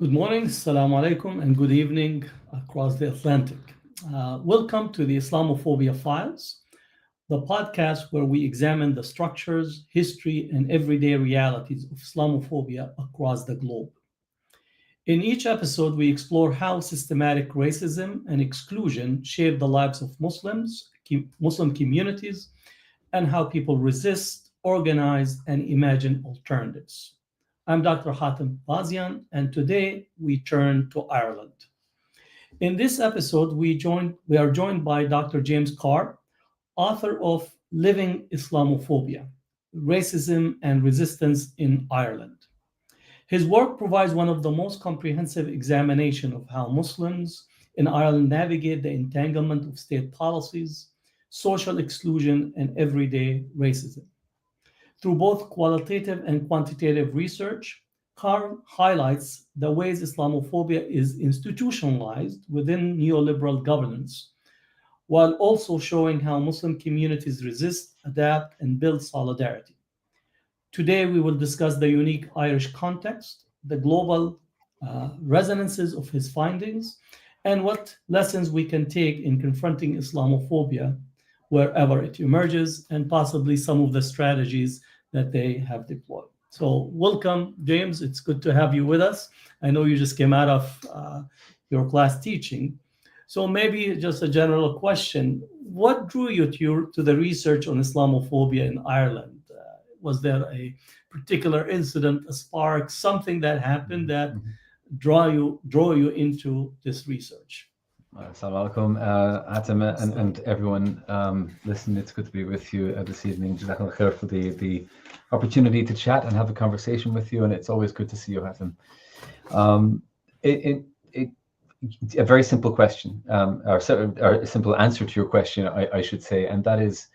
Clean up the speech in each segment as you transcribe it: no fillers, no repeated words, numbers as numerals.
Good morning, assalamu alaikum, and good evening across the Atlantic. Welcome to the Islamophobia Files, the podcast where we examine the structures, history, and everyday realities of Islamophobia across the globe. In each episode, we explore how systematic racism and exclusion shape the lives of Muslim communities, and how people resist, organize, and imagine alternatives. I'm Dr. Hatem Bazian, and today we turn to Ireland. In this episode, we are joined by Dr. James Carr, author of Living Islamophobia: Racism and Resistance in Ireland. His work provides one of the most comprehensive examination of how Muslims in Ireland navigate the entanglement of state policies, social exclusion, and everyday racism. Through both qualitative and quantitative research, Carr highlights the ways Islamophobia is institutionalized within neoliberal governance, while also showing how Muslim communities resist, adapt, and build solidarity. Today, we will discuss the unique Irish context, the global resonances of his findings, and what lessons we can take in confronting Islamophobia wherever it emerges, and possibly some of the strategies that they have deployed. So, welcome, James. It's good to have you with us. I know you just came out of your class teaching. So, maybe just a general question: what drew you to the research on Islamophobia in Ireland? Was there a particular incident, a spark, something that happened that draw you into this research? Assalamu alaikum, Atam, and everyone listening. It's good to be with you this evening. Jazakallah khair for the opportunity to chat and have a conversation with you, and it's always good to see you, Atam. A very simple question, or a simple answer to your question, I should say, and that is,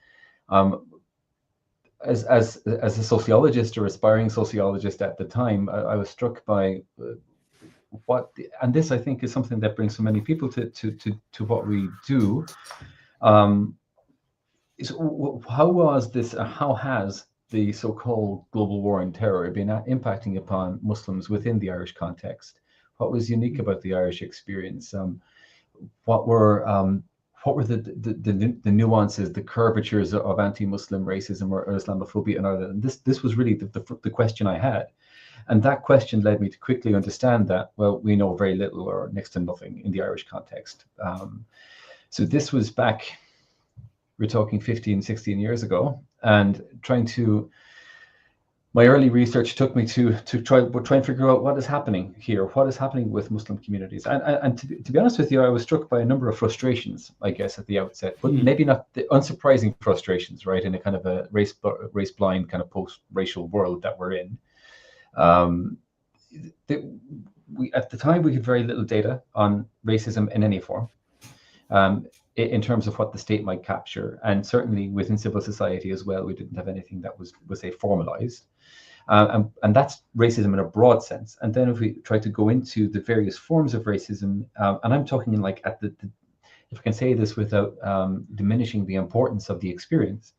as a sociologist or aspiring sociologist at the time, I was struck by and this I think is something that brings so many people to what we do. Is how has the so-called global war on terror been impacting upon Muslims within the Irish context? What was unique about the Irish experience? What were the nuances, the curvatures of anti-Muslim racism or Islamophobia in Ireland? And this was really the question I had. And that question led me to quickly understand that, well, we know very little or next to nothing in the Irish context. So this was back, we're talking 15, 16 years ago, and my early research took me to try and figure out what is happening here, what is happening with Muslim communities. And to be honest with you, I was struck by a number of frustrations, I guess, at the outset, but maybe not the unsurprising frustrations, right, in a kind of a race-blind kind of post-racial world that we're in. At the time, we had very little data on racism in any form, in terms of what the state might capture, and certainly within civil society as well, we didn't have anything that was say formalized, and that's racism in a broad sense. And then if we try to go into the various forms of racism, and I'm talking in like at the if I can say this without diminishing the importance of the experience.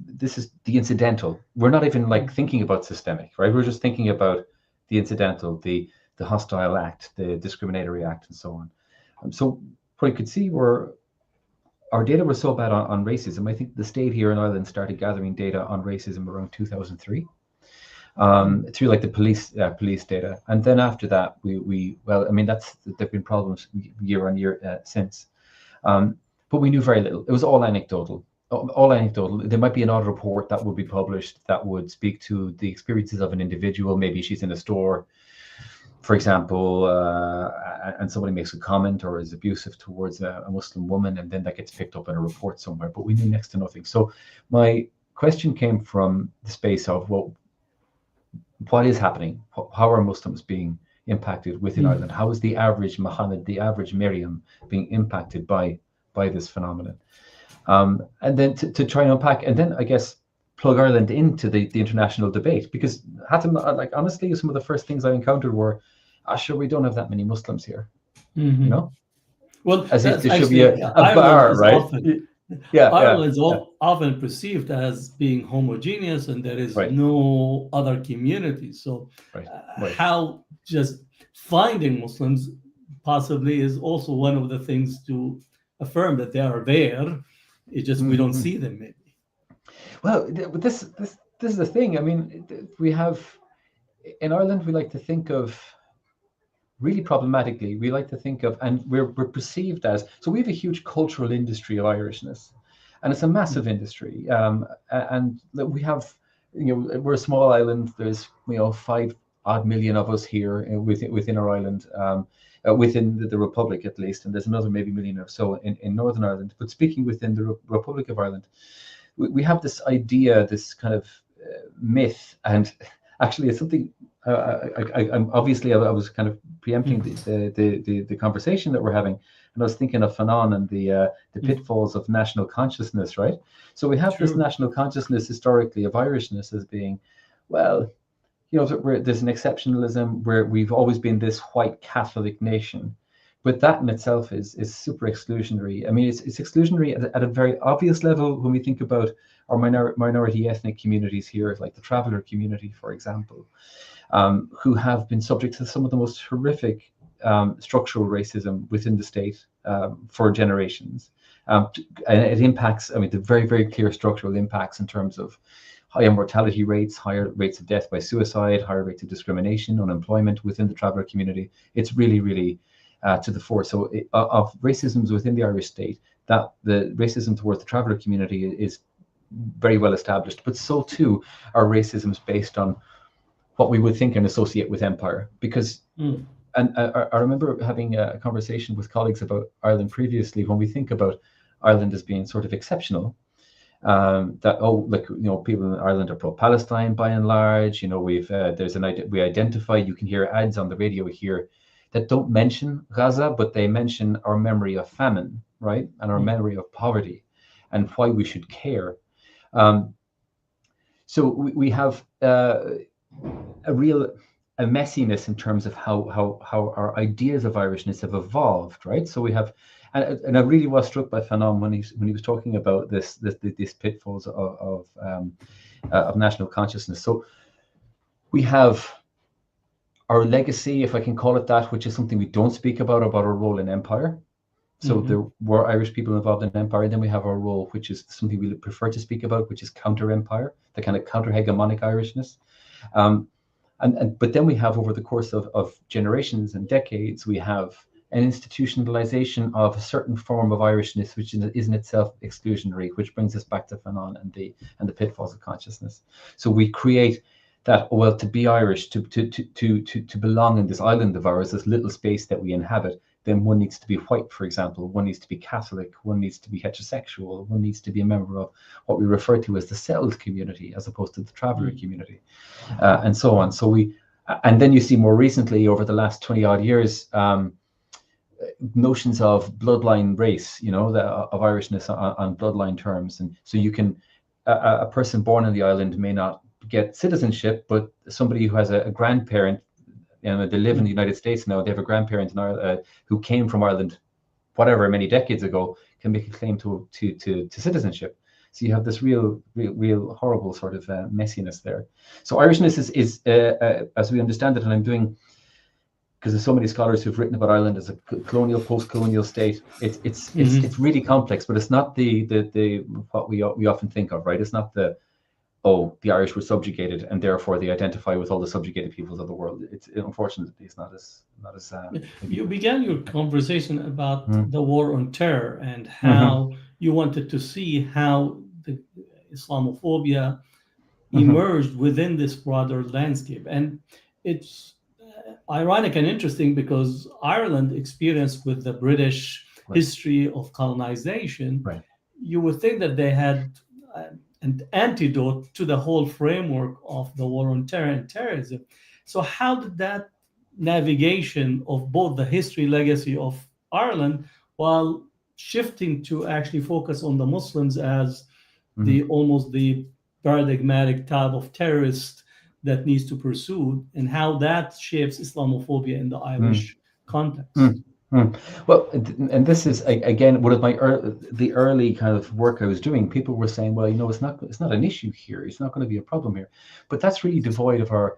This is the incidental. We're not even like thinking about systemic, right? We're just thinking about the incidental, the hostile act, the discriminatory act, and so on. So what I could see were our data was so bad on racism. I think the state here in Ireland started gathering data on racism around 2003, through like the police data, and then after that, there've been problems year on year since, but we knew very little. It was all anecdotal. There might be an odd report that would be published that would speak to the experiences of an individual. Maybe she's in a store, for example, and somebody makes a comment or is abusive towards a Muslim woman, and then that gets picked up in a report somewhere, but we knew next to nothing. So my question came from the space of, well, what is happening? How are Muslims being impacted within Ireland? How is the average Muhammad, the average Miriam being impacted by this phenomenon? And then to try and unpack, and then I guess plug Ireland into the international debate, because honestly, some of the first things I encountered were, sure, we don't have that many Muslims here, you know? Well, as if there should be a bar, right? Ireland is often perceived as being homogeneous, and there is no other community. So how just finding Muslims possibly is also one of the things to affirm that they are there. It's just we don't Mhm. see them, maybe. Well, this is the thing. I mean, we have in Ireland, we like to think of really problematically. We like to think of, and we're perceived as. So we have a huge cultural industry of Irishness, and it's a massive industry. And we have, we're a small island. There's 5 odd million of us here within our island. Within the Republic at least, and there's another maybe million or so in Northern Ireland. But speaking within the Republic of Ireland, we have this idea, this kind of myth, and actually it's something. I'm obviously I was kind of preempting the conversation that we're having, and I was thinking of Fanon and the pitfalls of national consciousness, right? So we have this True. national consciousness historically of Irishness as being, well, there's an exceptionalism where we've always been this white Catholic nation, but that in itself is super exclusionary. I mean, it's exclusionary at a very obvious level when we think about our minority ethnic communities here, like the traveller community, for example, who have been subject to some of the most horrific structural racism within the state for generations. And it impacts, I mean, the very, very clear structural impacts in terms of higher mortality rates, higher rates of death by suicide, higher rates of discrimination, unemployment within the traveller community. It's really, really to the fore. So of racisms within the Irish state, that the racism towards the traveller community is very well established, but so too are racisms based on what we would think and associate with empire. Because, and I remember having a conversation with colleagues about Ireland previously, when we think about Ireland as being sort of exceptional, that people in Ireland are pro-Palestine by and large. We've we identify. You can hear ads on the radio here that don't mention Gaza, but they mention our memory of famine, right, and our memory of poverty, and why we should care. So we have a messiness in terms of how our ideas of Irishness have evolved, right? So we have. And I really was struck by Fanon when he was talking about these pitfalls of national consciousness. So we have our legacy, if I can call it that, which is something we don't speak about our role in empire. So there were Irish people involved in empire, and then we have our role, which is something we prefer to speak about, which is counter-empire, the kind of counter-hegemonic Irishness. But then we have, over the course of generations and decades, we have an institutionalization of a certain form of Irishness, which is in itself exclusionary, which brings us back to Fanon and the pitfalls of consciousness. So we create that, well, to be Irish, to belong in this island of ours, this little space that we inhabit, then one needs to be white, for example, one needs to be Catholic, one needs to be heterosexual, one needs to be a member of what we refer to as the settled community, as opposed to the traveller community, and so on. So and then you see more recently, over the last 20 odd years, notions of bloodline race, of Irishness on bloodline terms. And so you can, a person born in the island may not get citizenship, but somebody who has a grandparent, they live in the United States now, they have a grandparent in Ireland who came from Ireland, whatever, many decades ago, can make a claim to citizenship. So you have this real horrible sort of messiness there. So Irishness is as we understand it, and I'm doing, because there's so many scholars who've written about Ireland as a colonial, post-colonial state. It's really complex, but it's not the what we often think of, right? It's not the Irish were subjugated and therefore they identify with all the subjugated peoples of the world. Unfortunately it's not as. You began your conversation about the war on terror and how you wanted to see how the Islamophobia emerged within this broader landscape, and it's ironic and interesting because Ireland experienced with the British history of colonization, Right. You would think that they had an antidote to the whole framework of the war on terror and terrorism. So how did that navigation of both the history legacy of Ireland while shifting to actually focus on the Muslims as almost the paradigmatic type of terrorist that needs to pursue, and how that shapes Islamophobia in the Irish context? Well, and this is again one of my the early kind of work I was doing. People were saying, well, it's not an issue here. It's not going to be a problem here. But that's really devoid of our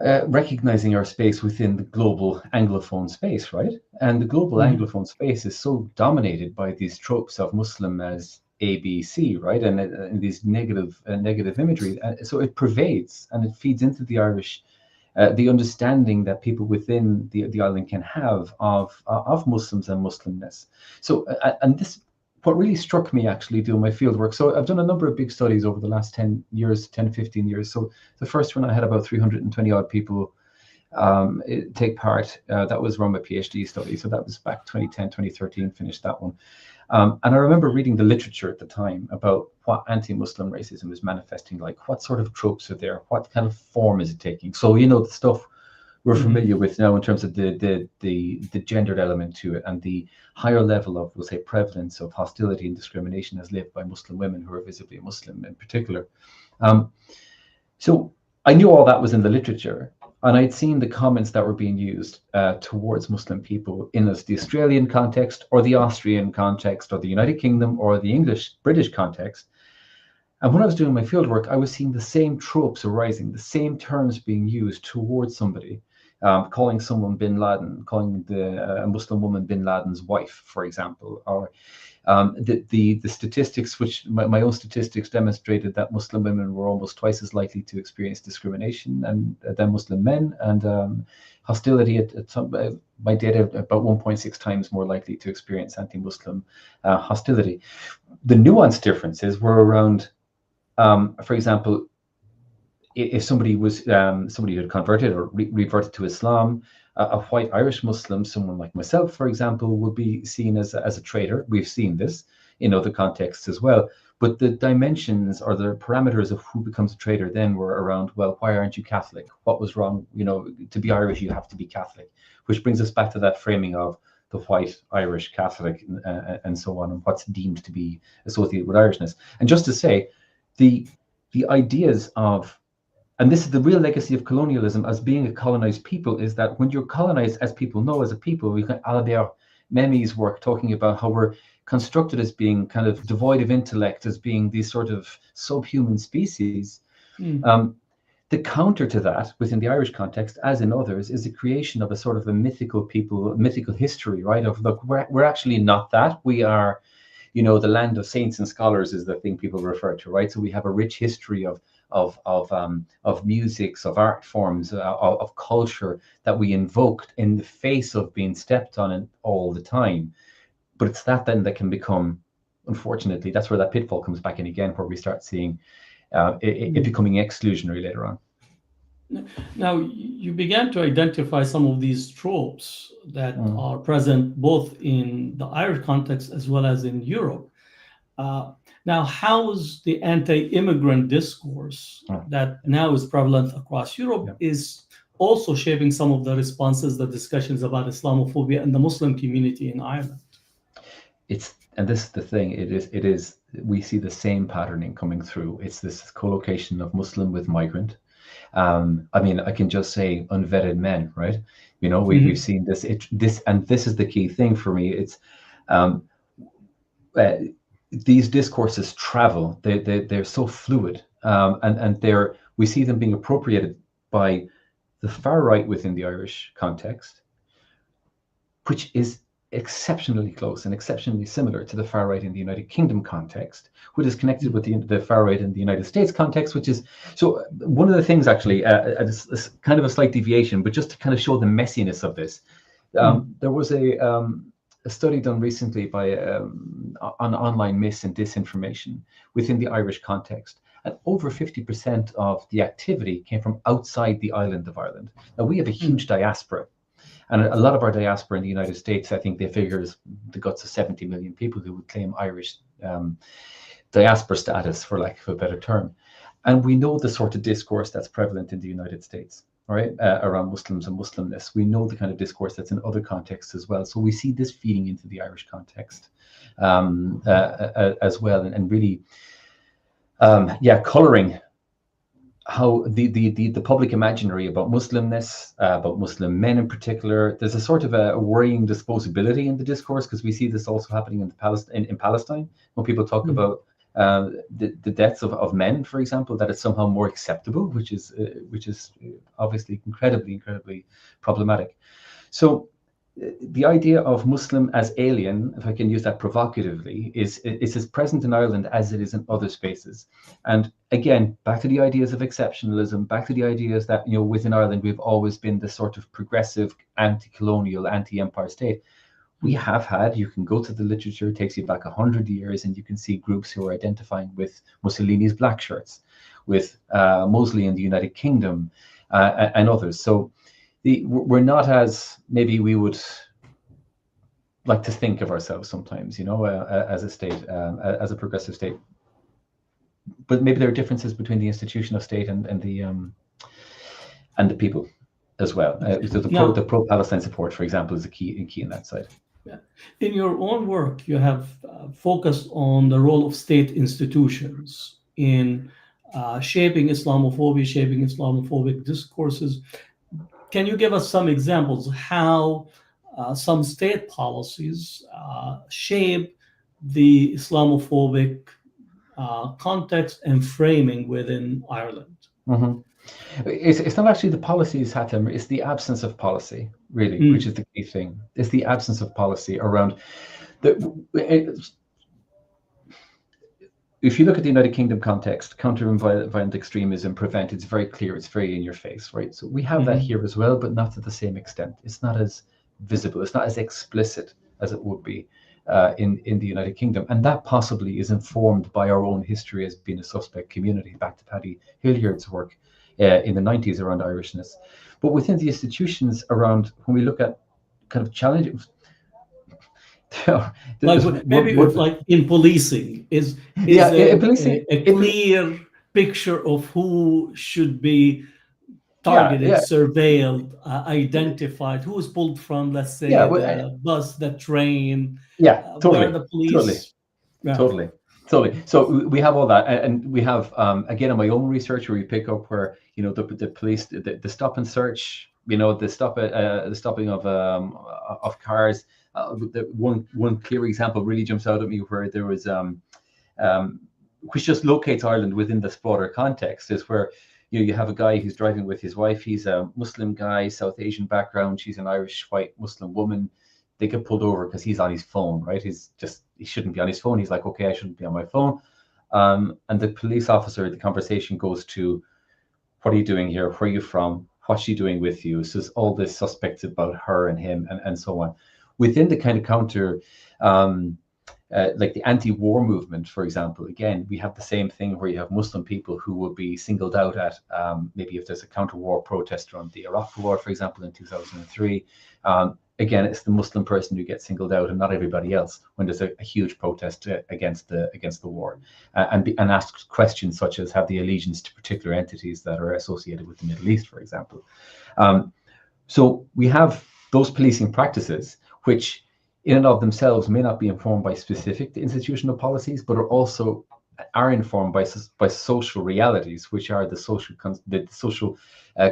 recognizing our space within the global Anglophone space, right? And the global Mhm. Anglophone space is so dominated by these tropes of Muslim as ABC, right? And these negative imagery. So it pervades and it feeds into the Irish, the understanding that people within the island can have of Muslims and Muslimness. So, and this, what really struck me actually doing my field work. So I've done a number of big studies over the last 10 years, 10, 15 years. So the first one I had about 320 odd people take part. That was run my PhD study. So that was back 2010, 2013, finished that one. And I remember reading the literature at the time about what anti-Muslim racism is manifesting like, what sort of tropes are there, what kind of form is it taking. So, you know, the stuff we're familiar with now in terms of the gendered element to it and the higher level of, we'll say, prevalence of hostility and discrimination as lived by Muslim women who are visibly Muslim in particular. So I knew all that was in the literature, and I'd seen the comments that were being used towards Muslim people in the Australian context or the Austrian context or the United Kingdom or the British context. And when I was doing my fieldwork, I was seeing the same tropes arising, the same terms being used towards somebody, calling someone Bin Laden, calling a Muslim woman Bin Laden's wife, for example, or the statistics, which my own statistics demonstrated that Muslim women were almost twice as likely to experience discrimination than Muslim men, and hostility at some, my data about 1.6 times more likely to experience anti-Muslim hostility. The nuanced differences were around, for example, if somebody was somebody who had converted or reverted to Islam, a white Irish Muslim, someone like myself, for example, would be seen as a traitor. We've seen this in other contexts as well. But the dimensions or the parameters of who becomes a traitor then were around, well, why aren't you Catholic? What was wrong? You know, to be Irish, you have to be Catholic, which brings us back to that framing of the white Irish Catholic and so on, and what's deemed to be associated with Irishness. And just to say, the ideas of, and this is the real legacy of colonialism as being a colonized people, is that when you're colonized, as people know, as a people, we got Albert Memmi's work talking about how we're constructed as being kind of devoid of intellect, as being these sort of subhuman species. The counter to that within the Irish context, as in others, is the creation of a sort of a mythical people, mythical history, right? Of, look, we're actually not that. We are, you know, the land of saints and scholars is the thing people refer to, right? So we have a rich history of musics, of art forms, of culture that we invoked in the face of being stepped on all the time. But it's that then that can become, unfortunately, that's where that pitfall comes back in again, where we start seeing it becoming exclusionary later on. Now, you began to identify some of these tropes that are present both in the Irish context as well as in Europe. Now, how is the anti-immigrant discourse that now is prevalent across Europe is also shaping some of the responses, the discussions about Islamophobia and the Muslim community in Ireland? And this is the thing, it is, we see the same patterning coming through. It's this collocation of Muslim with migrant. I mean, I can just say unvetted men, right? You know, we've seen this, this is the key thing for me. It's, these discourses travel, they're so fluid, and we see them being appropriated by the far right within the Irish context, which is exceptionally close and exceptionally similar to the far right in the United Kingdom context, which is connected with the far right in the United States context, which is, so one of the things actually, it's kind of a slight deviation, but just to kind of show the messiness of this, there was a study done recently by on online myths and disinformation within the Irish context, and over 50% of the activity came from outside the island of Ireland. Now, we have a huge diaspora, and a lot of our diaspora in the United States, I think they figure is the guts of 70 million people who would claim Irish diaspora status, for lack of a better term. And we know the sort of discourse that's prevalent in the United States, right, around Muslims and Muslimness. We know the kind of discourse that's in other contexts as well. So we see this feeding into the Irish context as well, and really, coloring how the public imaginary about Muslimness, about Muslim men in particular. There's a sort of a worrying disposability in the discourse, because we see this also happening in Palestine when people talk about the deaths of men, for example, that it's somehow more acceptable, which is obviously incredibly problematic. So the idea of Muslim as alien, if I can use that provocatively, is as present in Ireland as it is in other spaces. And again, back to the ideas of exceptionalism, back to the ideas that, you know, within Ireland, we've always been this sort of progressive, anti-colonial, anti-empire state. We have had, you can go to the literature, it takes you back 100 years, and you can see groups who are identifying with Mussolini's black shirts, with Mosley in the United Kingdom, and others. So we're not as maybe we would like to think of ourselves sometimes, you know, as a state, as a progressive state. But maybe there are differences between the institution of state and the people as well. So the pro-Palestine support, for example, is a key in that side. Yeah. In your own work, you have focused on the role of state institutions in shaping Islamophobia, shaping Islamophobic discourses. Can you give us some examples how some state policies shape the Islamophobic context and framing within Ireland? Mm-hmm. It's not actually the policies, Hatem, it's the absence of policy, really, which is the key thing. It's the absence of policy around if you look at the United Kingdom context, counter-violent extremism, prevent, it's very clear, it's very in your face, right? So we have that here as well, but not to the same extent. It's not as visible, it's not as explicit as it would be in the United Kingdom. And that possibly is informed by our own history as being a suspect community, back to Paddy Hilliard's work in the 90s around Irishness. But within the institutions around, when we look at kind of challenges, like in policing, is a clear picture of who should be targeted, surveilled, identified, who is pulled from, let's say, the bus, the train, where the police. Totally. So we have all that, and we have again in my own research where we pick up where, you know, the police, the stop and search, you know, the stopping of cars. The one clear example really jumps out at me where there was which just locates Ireland within this broader context, is where you have a guy who's driving with his wife. He's a Muslim guy, South Asian background. She's an Irish white Muslim woman. They get pulled over because he's on his phone, right? He shouldn't be on his phone. He's like, okay, I shouldn't be on my phone. And the police officer, the conversation goes to, what are you doing here? Where are you from? What's she doing with you? So there's all this suspects about her and him and so on. Within the kind of counter, like the anti-war movement, for example, again, we have the same thing where you have Muslim people who will be singled out at, maybe if there's a counter-war protest around the Iraq War, for example, in 2003. Again, it's the Muslim person who gets singled out and not everybody else when there's a huge protest against the war, and asked questions such as, have the allegiance to particular entities that are associated with the Middle East, for example. So we have those policing practices, which in and of themselves may not be informed by specific institutional policies, but are informed by social realities, which are the social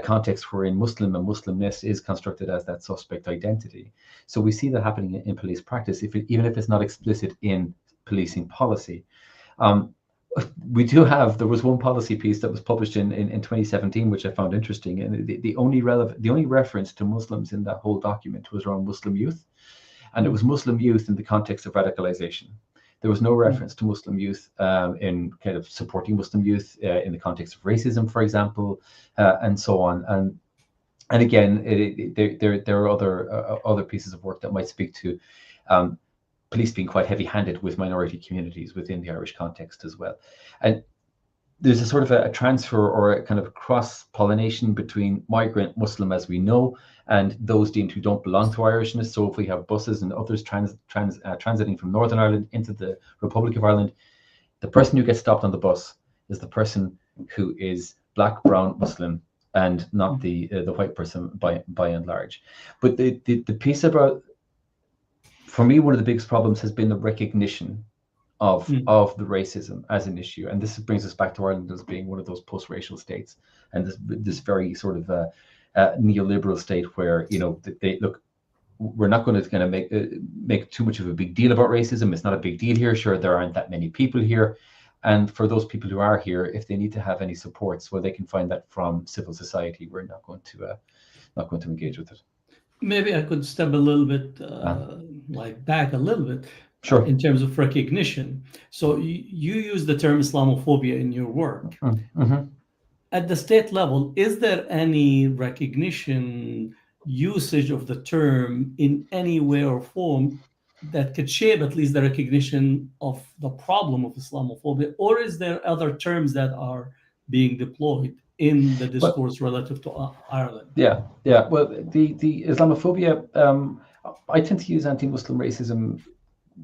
context wherein Muslim and Muslimness is constructed as that suspect identity. So we see that happening in police practice, even if it's not explicit in policing policy. There was one policy piece that was published in 2017, which I found interesting, and the only reference to Muslims in that whole document was around Muslim youth. And it was Muslim youth in the context of radicalization. There was no reference to Muslim youth in kind of supporting Muslim youth in the context of racism, for example, and so on. And again, there are other pieces of work that might speak to police being quite heavy-handed with minority communities within the Irish context as well. And there's a sort of a transfer or a kind of cross-pollination between migrant Muslim, as we know, and those deemed who don't belong to Irishness. So if we have buses and others transiting from Northern Ireland into the Republic of Ireland, the person who gets stopped on the bus is the person who is black, brown, Muslim, and not the white person by and large. But the piece about, for me, one of the biggest problems has been the recognition of the racism as an issue, and this brings us back to Ireland as being one of those post-racial states, and this very sort of neoliberal state where, you know, they look, we're not going to kind of make too much of a big deal about racism. It's not a big deal here. Sure, there aren't that many people here, And for those people who are here, if they need to have any supports, well, they can find that from civil society. We're not going to engage with it. Maybe I could step a little bit, like back a little bit, Sure. in terms of recognition. So you use the term Islamophobia in your work. Mm-hmm. At the state level, is there any recognition usage of the term in any way or form that could shape at least the recognition of the problem of Islamophobia, or is there other terms that are being deployed in the Well, discourse relative to Ireland? yeah. Well, the Islamophobia, I tend to use anti-Muslim racism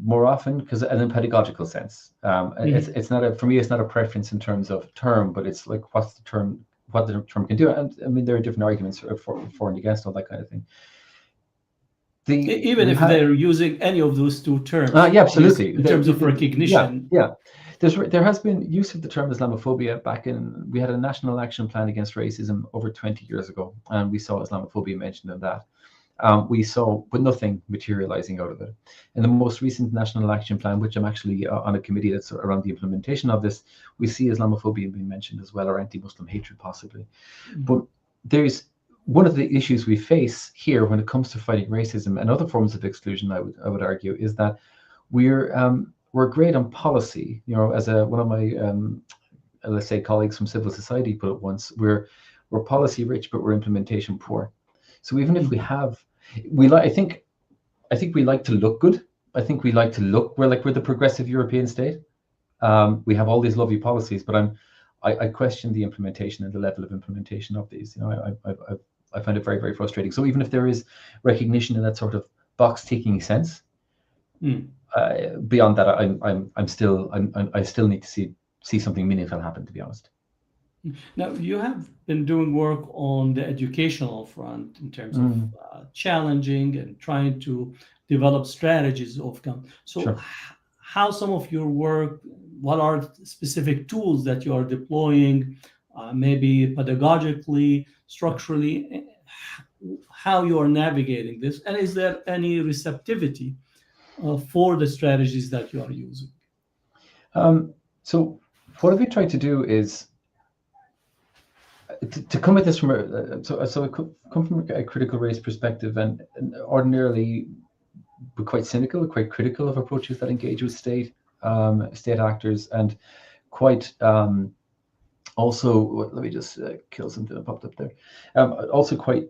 more often because in a pedagogical sense. It's not for me, it's not a preference in terms of term, but it's like what the term can do. And I mean, there are different arguments for and against all that kind of thing. Even if they're using any of those two terms, yeah, absolutely. In terms of recognition. Yeah. There has been use of the term Islamophobia we had a national action plan against racism over 20 years ago, and we saw Islamophobia mentioned in that. We saw, but nothing materializing out of it. In the most recent national action plan, which I'm actually on a committee that's around the implementation of this, we see Islamophobia being mentioned as well, or anti-Muslim hatred possibly. But there's one of the issues we face here when it comes to fighting racism and other forms of exclusion, I would argue, is that we're great on policy. You know, as one of my let's say colleagues from civil society put it once, we're policy rich, but we're implementation poor. So even if we have, I think we like to look good. I think we like to look, we're the progressive European state. We have all these lovely policies, but I question the implementation and the level of implementation of these. You know, I find it very, very frustrating. So even if there is recognition in that sort of box ticking sense, beyond that, I still need to see something meaningful happen, to be honest. Now, you have been doing work on the educational front in terms of challenging and trying to develop strategies of So Sure. How some of your work, what are specific tools that you are deploying, maybe pedagogically, structurally, how you are navigating this, and is there any receptivity for the strategies that you are using? So what I've been trying to do is to come at this from I come from a critical race perspective, and ordinarily we're quite cynical, quite critical of approaches that engage with state actors, and quite also, let me just kill something that popped up there. Also quite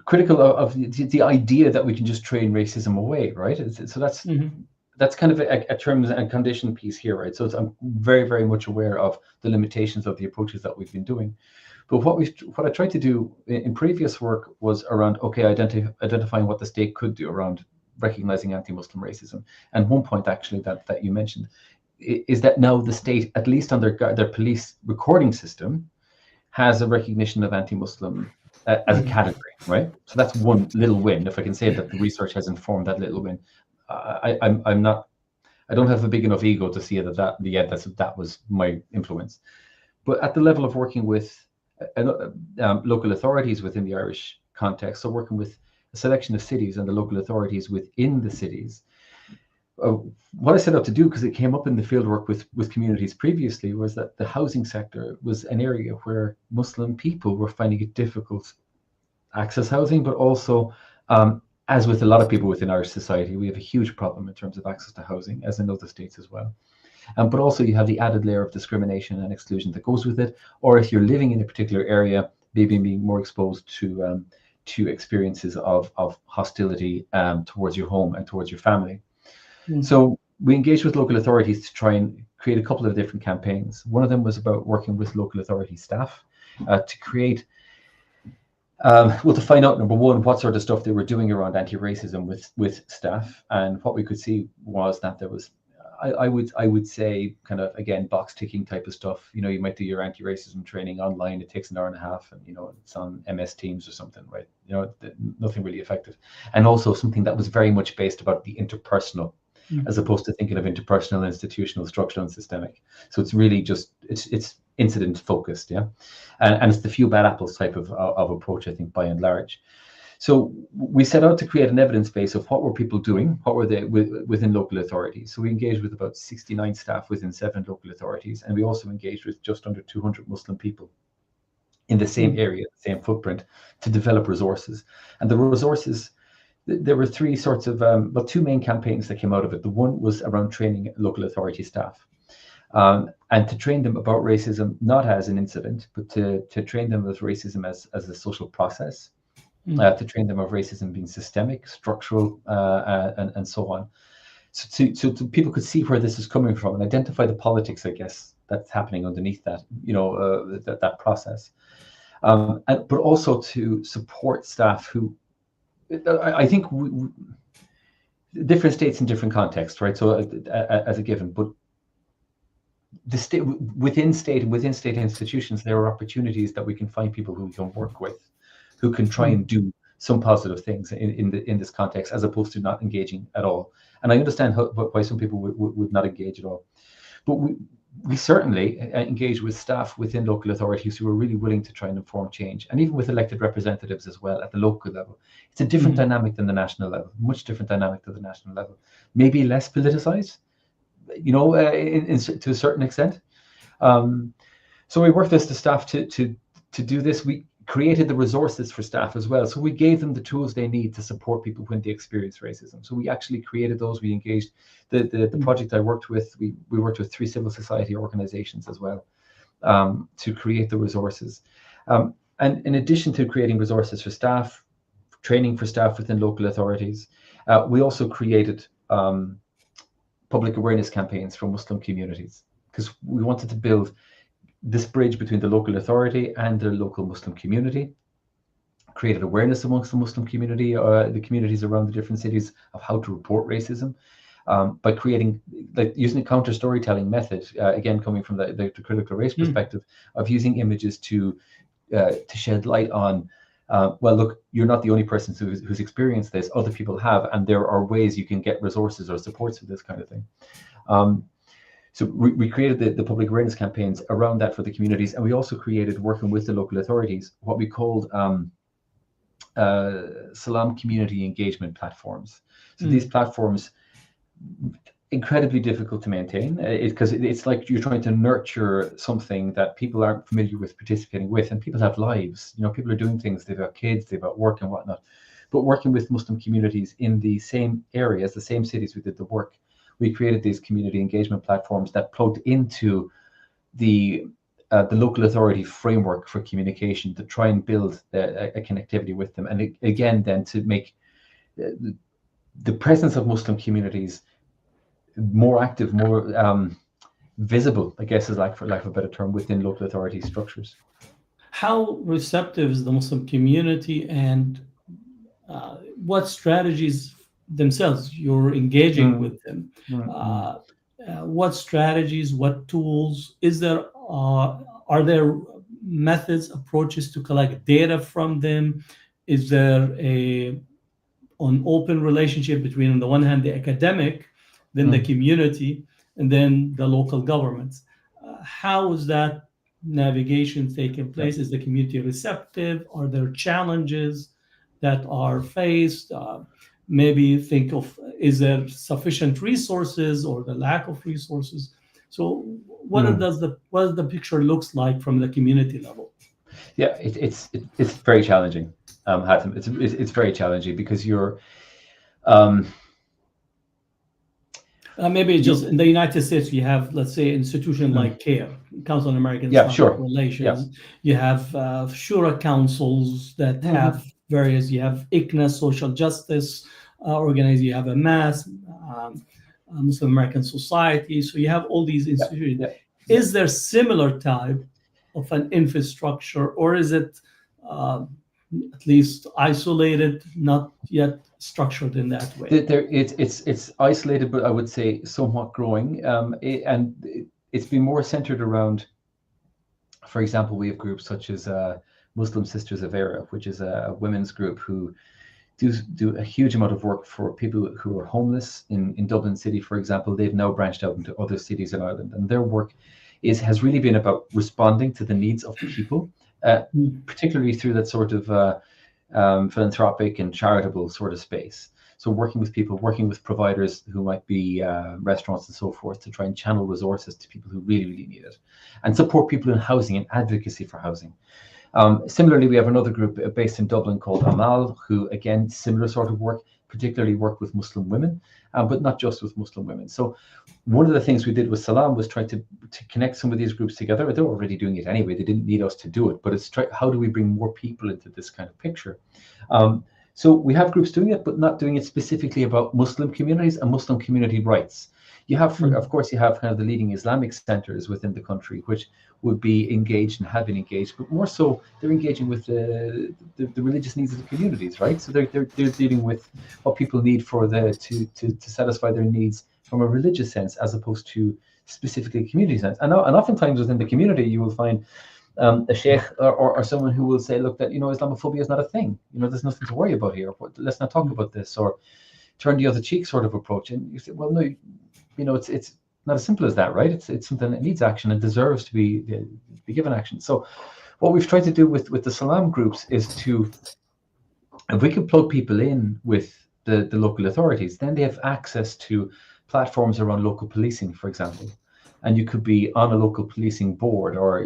critical of the idea that we can just train racism away, right? So that's kind of a terms and condition piece here, right? So I'm very, very much aware of the limitations of the approaches that we've been doing. But what I tried to do in previous work was around, identifying what the state could do around recognizing anti-Muslim racism. And one point actually that you mentioned is that now the state, at least on their police recording system, has a recognition of anti-Muslim as a category, right? So that's one little win. If I can say that the research has informed that little win. I don't have a big enough ego to see that was my influence. But at the level of working with local authorities within the Irish context, so working with a selection of cities and the local authorities within the cities, what I set out to do, because it came up in the fieldwork with communities previously, was that the housing sector was an area where Muslim people were finding it difficult to access housing, but also as with a lot of people within Irish society, we have a huge problem in terms of access to housing, as in other states as well. But also you have the added layer of discrimination and exclusion that goes with it. Or if you're living in a particular area, maybe being more exposed to experiences of hostility towards your home and towards your family. So we engaged with local authorities to try and create a couple of different campaigns. One of them was about working with local authority staff to create to find out, number one, what sort of stuff they were doing around anti-racism with staff. And what we could see was that there was, I would say, kind of, again, box ticking type of stuff. You know, you might do your anti-racism training online. It takes an hour and a half, and, you know, it's on MS Teams or something, right? You know, nothing really effective. And also something that was very much based about the interpersonal, as opposed to thinking of interpersonal, institutional, structural, and systemic. So it's really just, it's incident focused, yeah? And it's the few bad apples type of approach, I think, by and large. So we set out to create an evidence base of what were people doing, what were they within local authorities. So we engaged with about 69 staff within 7 local authorities, and we also engaged with just under 200 Muslim people in the same area, the same footprint, to develop resources. And the resources, there were 3 sorts of, 2 main campaigns that came out of it. The one was around training local authority staff. And to train them about racism, not as an incident, but to train them with racism as a social process. To train them of racism being systemic, structural, and so on. So people could see where this is coming from and identify the politics, I guess, that's happening underneath that, that process. But also to support staff who, I think, different states in different contexts, right? So as a given, but the state within state institutions, there are opportunities that we can find people who we can work with, who can try and do some positive things in this context, as opposed to not engaging at all. And I understand why some people would not engage at all. But we certainly engage with staff within local authorities who are really willing to try and inform change, and even with elected representatives as well at the local level. It's a different dynamic than the national level, much different dynamic than the national level. Maybe less politicized, to a certain extent. So we worked with the staff to do this. We created the resources for staff as well. So we gave them the tools they need to support people when they experience racism. So we actually created those. We engaged the project I worked with. We worked with 3 civil society organizations as well, to create the resources. And in addition to creating resources for staff, training for staff within local authorities, we also created public awareness campaigns for Muslim communities, because we wanted to build this bridge between the local authority and the local Muslim community, created awareness amongst the Muslim community, the communities around the different cities, of how to report racism, by creating, using a counter storytelling method, again, coming from the critical race perspective, of using images to shed light on, well, look, you're not the only person who's experienced this, other people have, and there are ways you can get resources or supports for this kind of thing. So we created the public awareness campaigns around that for the communities, and we also created, working with the local authorities, what we called Salam community engagement platforms. So these platforms, incredibly difficult to maintain, because it's like you're trying to nurture something that people aren't familiar with participating with, and people have lives. People are doing things. They've got kids, they've got work and whatnot. But working with Muslim communities in the same areas, the same cities we did the work, we created these community engagement platforms that plugged into the local authority framework for communication, to try and build a connectivity with them. And again, then to make the presence of Muslim communities more active, more visible, I guess, is for lack of a better term, within local authority structures. How receptive is the Muslim community, and what strategies themselves you're engaging with them? What strategies, what tools is there? Are there methods, approaches to collect data from them? Is there an open relationship between, on the one hand, the academic, then the community, and then the local governments? How is that navigation taking place? Is the community receptive? Are there challenges that are faced? Maybe think of, is there sufficient resources or the lack of resources? So what does the picture looks like from the community level? Yeah, it's very challenging, Hatem. It's very challenging, because you're maybe just in the United States, you have, let's say, institution like Carr, Council on American Islamic Relations. You have Shura councils that have various. You have ICNA, social justice organization. You have a MAS, Muslim American Society. So you have all these institutions. Is there similar type of an infrastructure, or is it at least isolated, not yet structured in that way? It's isolated, but I would say somewhat growing. And it's been more centered around, for example, we have groups such as Muslim Sisters of Era, which is a women's group who do a huge amount of work for people who are homeless in Dublin City, for example. They've now branched out into other cities in Ireland, and their work has really been about responding to the needs of people, particularly through that sort of philanthropic and charitable sort of space. So working with people, working with providers who might be restaurants and so forth, to try and channel resources to people who really, really need it, and support people in housing and advocacy for housing. Similarly, we have another group based in Dublin called Amal, who, again, similar sort of work, particularly work with Muslim women, but not just with Muslim women. So one of the things we did with Salam was try to connect some of these groups together. They're already doing it anyway. They didn't need us to do it, but it's how do we bring more people into this kind of picture? So we have groups doing it, but not doing it specifically about Muslim communities and Muslim community rights. You have, of course, you have kind of the leading Islamic centers within the country, which would be engaged and have been engaged, but more so they're engaging with the religious needs of the communities, right? So they're dealing with what people need for to satisfy their needs from a religious sense, as opposed to specifically a community sense. And oftentimes within the community, you will find a sheikh or someone who will say, look, that, Islamophobia is not a thing. There's nothing to worry about here. Let's not talk about this, or turn the other cheek sort of approach. And you say, well, no, it's not as simple as that, right? It's something that needs action and deserves to be given action. So what we've tried to do with the Salam groups is if we can plug people in with the local authorities, then they have access to platforms around local policing, for example. And you could be on a local policing board, or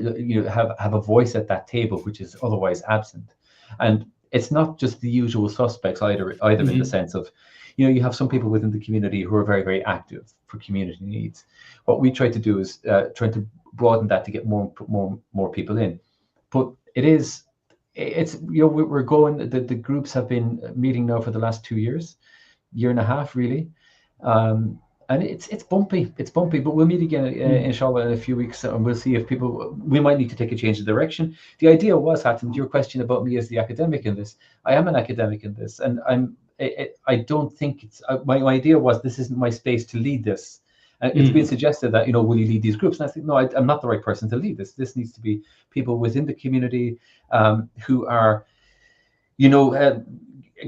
have a voice at that table, which is otherwise absent. And it's not just the usual suspects either in the sense of, you have some people within the community who are very, very active for community needs. What we try to do is try to broaden that to get more people in. But we're going. The groups have been meeting now for the last 2 years, year and a half, really. And it's bumpy, but we'll meet again, inshallah, in a few weeks, and we'll see if we might need to take a change of direction. The idea was, Hatem, your question about me as the academic in this, I am an academic in this, and I don't think my idea was, this isn't my space to lead this. And it's been suggested that, will you lead these groups? And I think, no, I'm not the right person to lead this. This needs to be people within the community who are,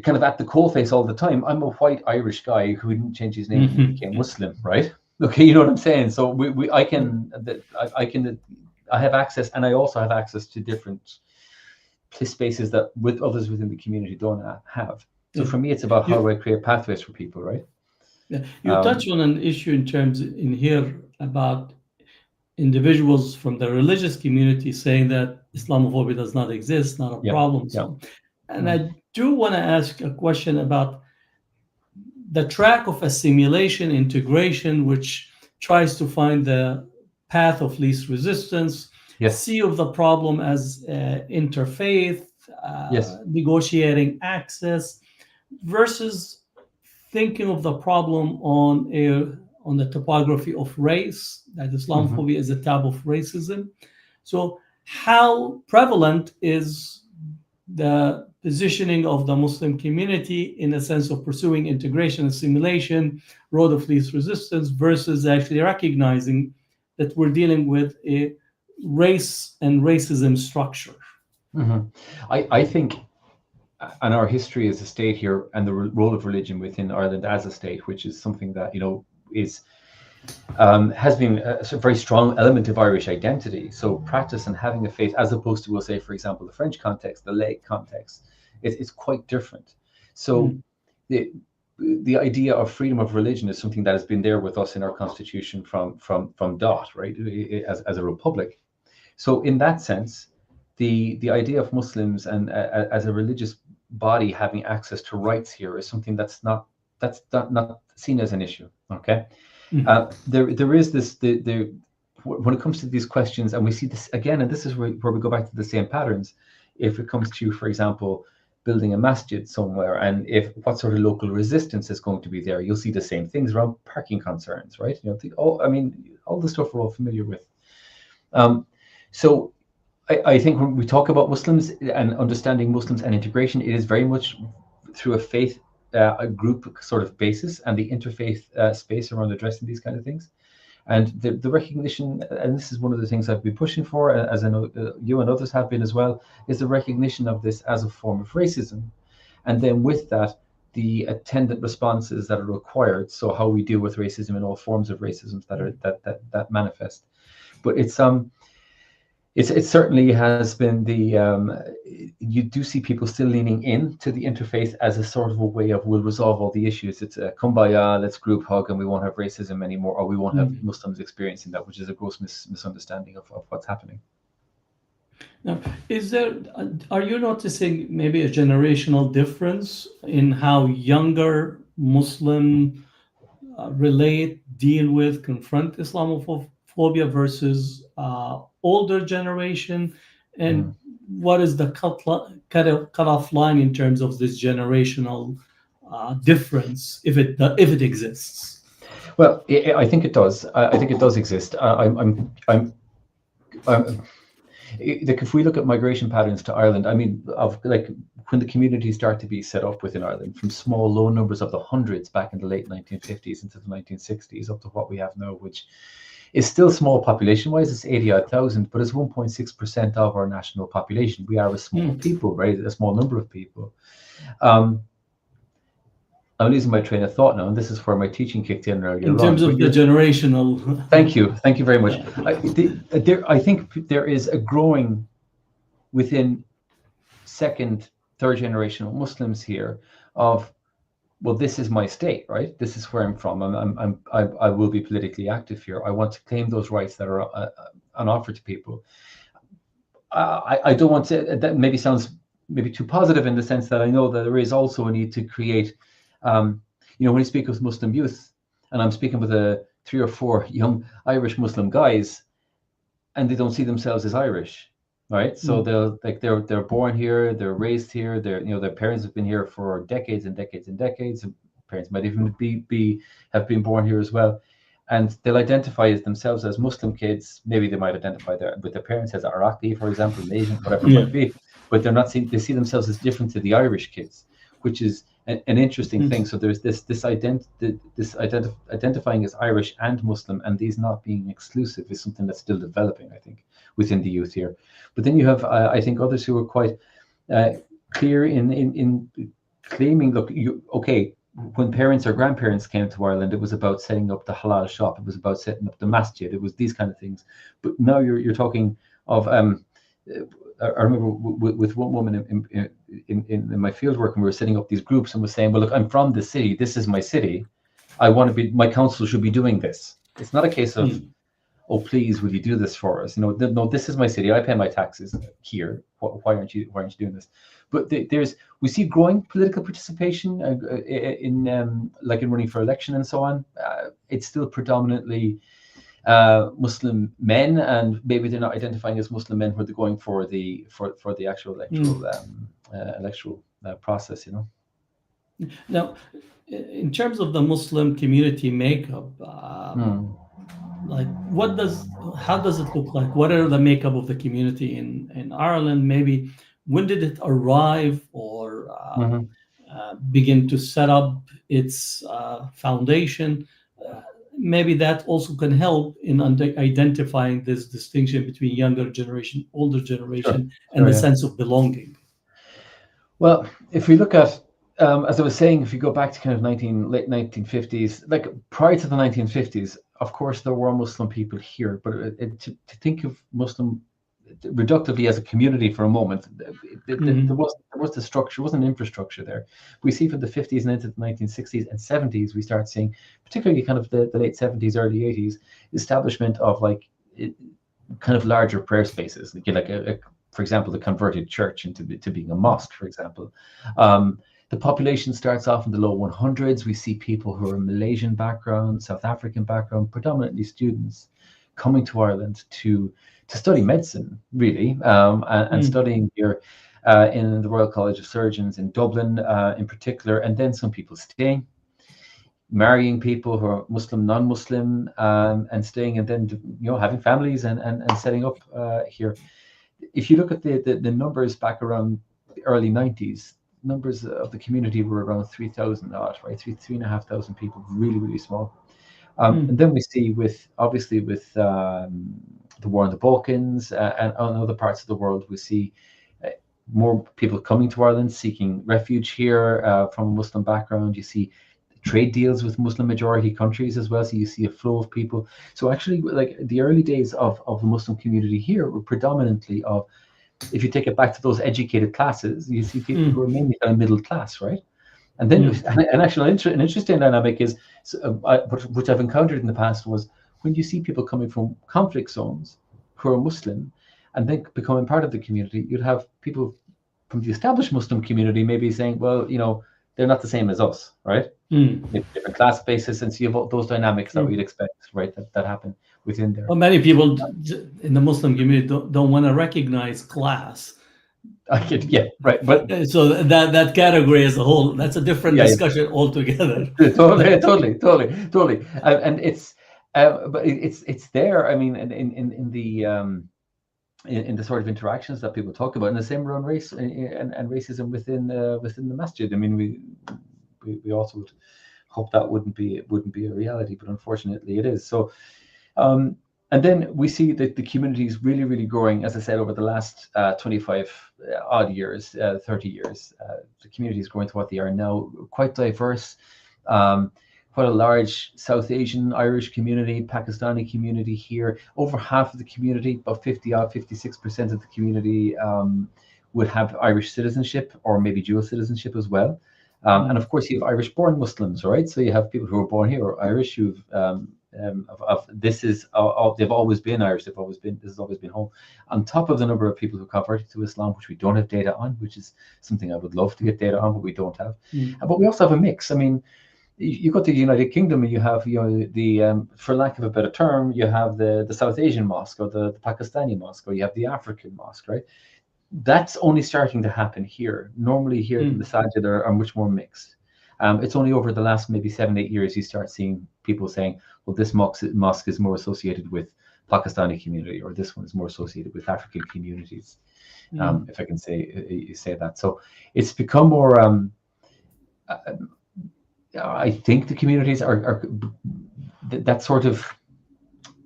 kind of at the coalface all the time. I'm a white Irish guy who didn't change his name and became Muslim, right? Okay, you know what I'm saying? So I have access, and I also have access to different spaces that with others within the community don't have. So for me, it's about how do I create pathways for people, right? Yeah, you touch on an issue in here about individuals from the religious community saying that Islamophobia does not exist, not a problem. So, and I do want to ask a question about the track of assimilation, integration, which tries to find the path of least resistance, see of the problem as interfaith, negotiating access, versus thinking of the problem on the topography of race, that Islamophobia is a type of racism. So how prevalent is the positioning of the Muslim community in a sense of pursuing integration, assimilation, road of least resistance, versus actually recognizing that we're dealing with a race and racism structure? I think, and our history as a state here, and the role of religion within Ireland as a state, which is something that has been a very strong element of Irish identity. So practice and having a faith, as opposed to, we'll say, for example, the French context, the laic context, it's quite different. So the idea of freedom of religion is something that has been there with us in our constitution from dot, right, as a republic. So in that sense, the idea of Muslims and as a religious body having access to rights here is something that's not seen as an issue. Okay. There is this when it comes to these questions, and we see this again, and this is where we go back to the same patterns. If it comes to, for example, building a masjid somewhere, and what sort of local resistance is going to be there, you'll see the same things around parking concerns, right? All the stuff we're all familiar with. So I think when we talk about Muslims and understanding Muslims and integration, it is very much through a faith, a group sort of basis, and the interfaith space around addressing these kind of things. And the recognition, and this is one of the things I've been pushing for, as I know you and others have been as well, is the recognition of this as a form of racism. And then with that, the attendant responses that are required. So how we deal with racism and all forms of racism that manifest. But It certainly has been you do see people still leaning in to the interfaith as a sort of a way of, we'll resolve all the issues. It's a kumbaya, let's group hug, and we won't have racism anymore, or we won't have Mm. Muslims experiencing that, which is a gross misunderstanding of what's happening. Now, are you noticing maybe a generational difference in how younger Muslim relate, deal with, confront Islamophobia versus older generation? And Mm. what is the cutoff line in terms of this generational difference, if it exists? Well, I think it does. I think it does exist. I'm like, if we look at migration patterns to Ireland, I mean, of like when the communities start to be set up within Ireland, from small, low numbers of the hundreds back in the late 1950s into the 1960s, up to what we have now, which is still small population-wise. It's 80-odd thousand, but it's 1.6% of our national population. We are a small Mm. people, right? A small number of people. Um, I'm losing my train of thought now, and this is where my teaching kicked in In earlier on. terms But of the generational, thank you very much. yeah. I think there is a growing within second, third generational Muslims here of, well, this is my state, right? This is where I'm from. I will be politically active here. I want to claim those rights that are on offer to people. I don't want to. That maybe sounds maybe too positive in the sense that I know that there is also a need to create. When you speak with Muslim youth, and I'm speaking with 3 or 4 young Irish Muslim guys, and they don't see themselves as Irish, right? So Mm. they're born here, they're raised here, their parents have been here for decades and decades and decades. And parents might even have been born here as well, and they'll identify as themselves as Muslim kids. Maybe they might identify with their parents as Iraqi, for example, Malaysian, whatever it Yeah. might be. But they're not seen. They see themselves as different to the Irish kids, which is an interesting thing. Mm. So there's identifying as Irish and Muslim, and these not being exclusive, is something that's still developing, I think, within the youth here. But then you have, I think, others who are quite clear in claiming, look, okay, when parents or grandparents came to Ireland, it was about setting up the halal shop, it was about setting up the masjid, it was these kind of things. But now you're talking of, I remember with one woman in my field work, and we were setting up these groups and was saying, well, look, I'm from the city, this is my city, I want to be, my council should be doing this. It's not a case of, Mm. oh, please, will you do this for us? No, this is my city. I pay my taxes here. Why aren't you doing this? But we see growing political participation in like in running for election and so on. It's still predominantly Muslim men, and maybe they're not identifying as Muslim men who are going for the actual Mm. electoral process. Now, in terms of the Muslim community makeup, Hmm. like how does it look like? What are the makeup of the community in Ireland? Maybe when did it arrive or Mhm. begin to set up its foundation? Uh, Maybe that also can help in identifying this distinction between younger generation, older Sure. generation, and Sure. the Yeah. sense of belonging. Well, if we look at, as I was saying, if you go back to kind of late 1950s, like prior to the 1950s, of course there were Muslim people here, but to think of Muslim reductively as a community for a moment, there Mhm. was the structure, wasn't infrastructure there. We see from the 50s and into the 1960s and 70s, we start seeing, particularly kind of the late 70s, early 80s, establishment of like kind of larger prayer spaces, like for example, the converted church into to being a mosque, for example. The population starts off in the low 100s. We see people who are Malaysian background, South African background, predominantly students, coming to Ireland to study medicine, really, and Mm. studying here in the Royal College of Surgeons in Dublin, in particular, and then some people staying, marrying people who are Muslim, non-Muslim, and staying, and then having families and setting up here. If you look at the numbers back around the early 90s, numbers of the community were around 3,000 odd, right? 3,500 people, really, really small. And Mm. then we see obviously with the war in the Balkans and other parts of the world, we see more people coming to Ireland, seeking refuge here from a Muslim background. You see trade deals with Muslim majority countries as well. So you see a flow of people. So actually, like the early days of the Muslim community here were predominantly of, if you take it back to those educated classes, you see people who are mainly kind of middle class, right? And then, and actually, an interesting dynamic is, which I've encountered in the past, was when you see people coming from conflict zones who are Muslim and then becoming part of the community, you'd have people from the established Muslim community maybe saying, well, you know, they're not the same as us, right? Different class basis, and so you have those dynamics that we'd expect, right, that happen within there. Well, many people in the Muslim community don't want to recognize class. Yeah, right, but so that category as a whole, that's a different discussion altogether. Totally, and it's but it's there. I mean, in the sort of interactions that people talk about, and the same around race and racism within the masjid. I mean, we also would hope that wouldn't be a reality, but unfortunately it is. So. And then we see that the community is really, really growing, as I said, over the last 25 odd years, 30 years. The community is growing to what they are now, quite diverse, quite a large South Asian Irish community, Pakistani community here. Over half of the community, about 56% of the community would have Irish citizenship or maybe dual citizenship as well. And of course, you have Irish-born Muslims, right? So you have people who are born here or Irish who've they've always been Irish. This has always been home. On top of the number of people who converted to Islam, which we don't have data on, which is something I would love to get data on, but we don't have. But we also have a mix. I mean, you go to the United Kingdom and you have, the for lack of a better term, you have the South Asian mosque or the Pakistani mosque, or you have the African mosque, right? That's only starting to happen here. Normally here, the masajid are much more mixed. It's only over the last maybe 7-8 years you start seeing people saying, well, this mosque is more associated with Pakistani community, or this one is more associated with African communities, if I can say that. So it's become more, I think the communities are that sort of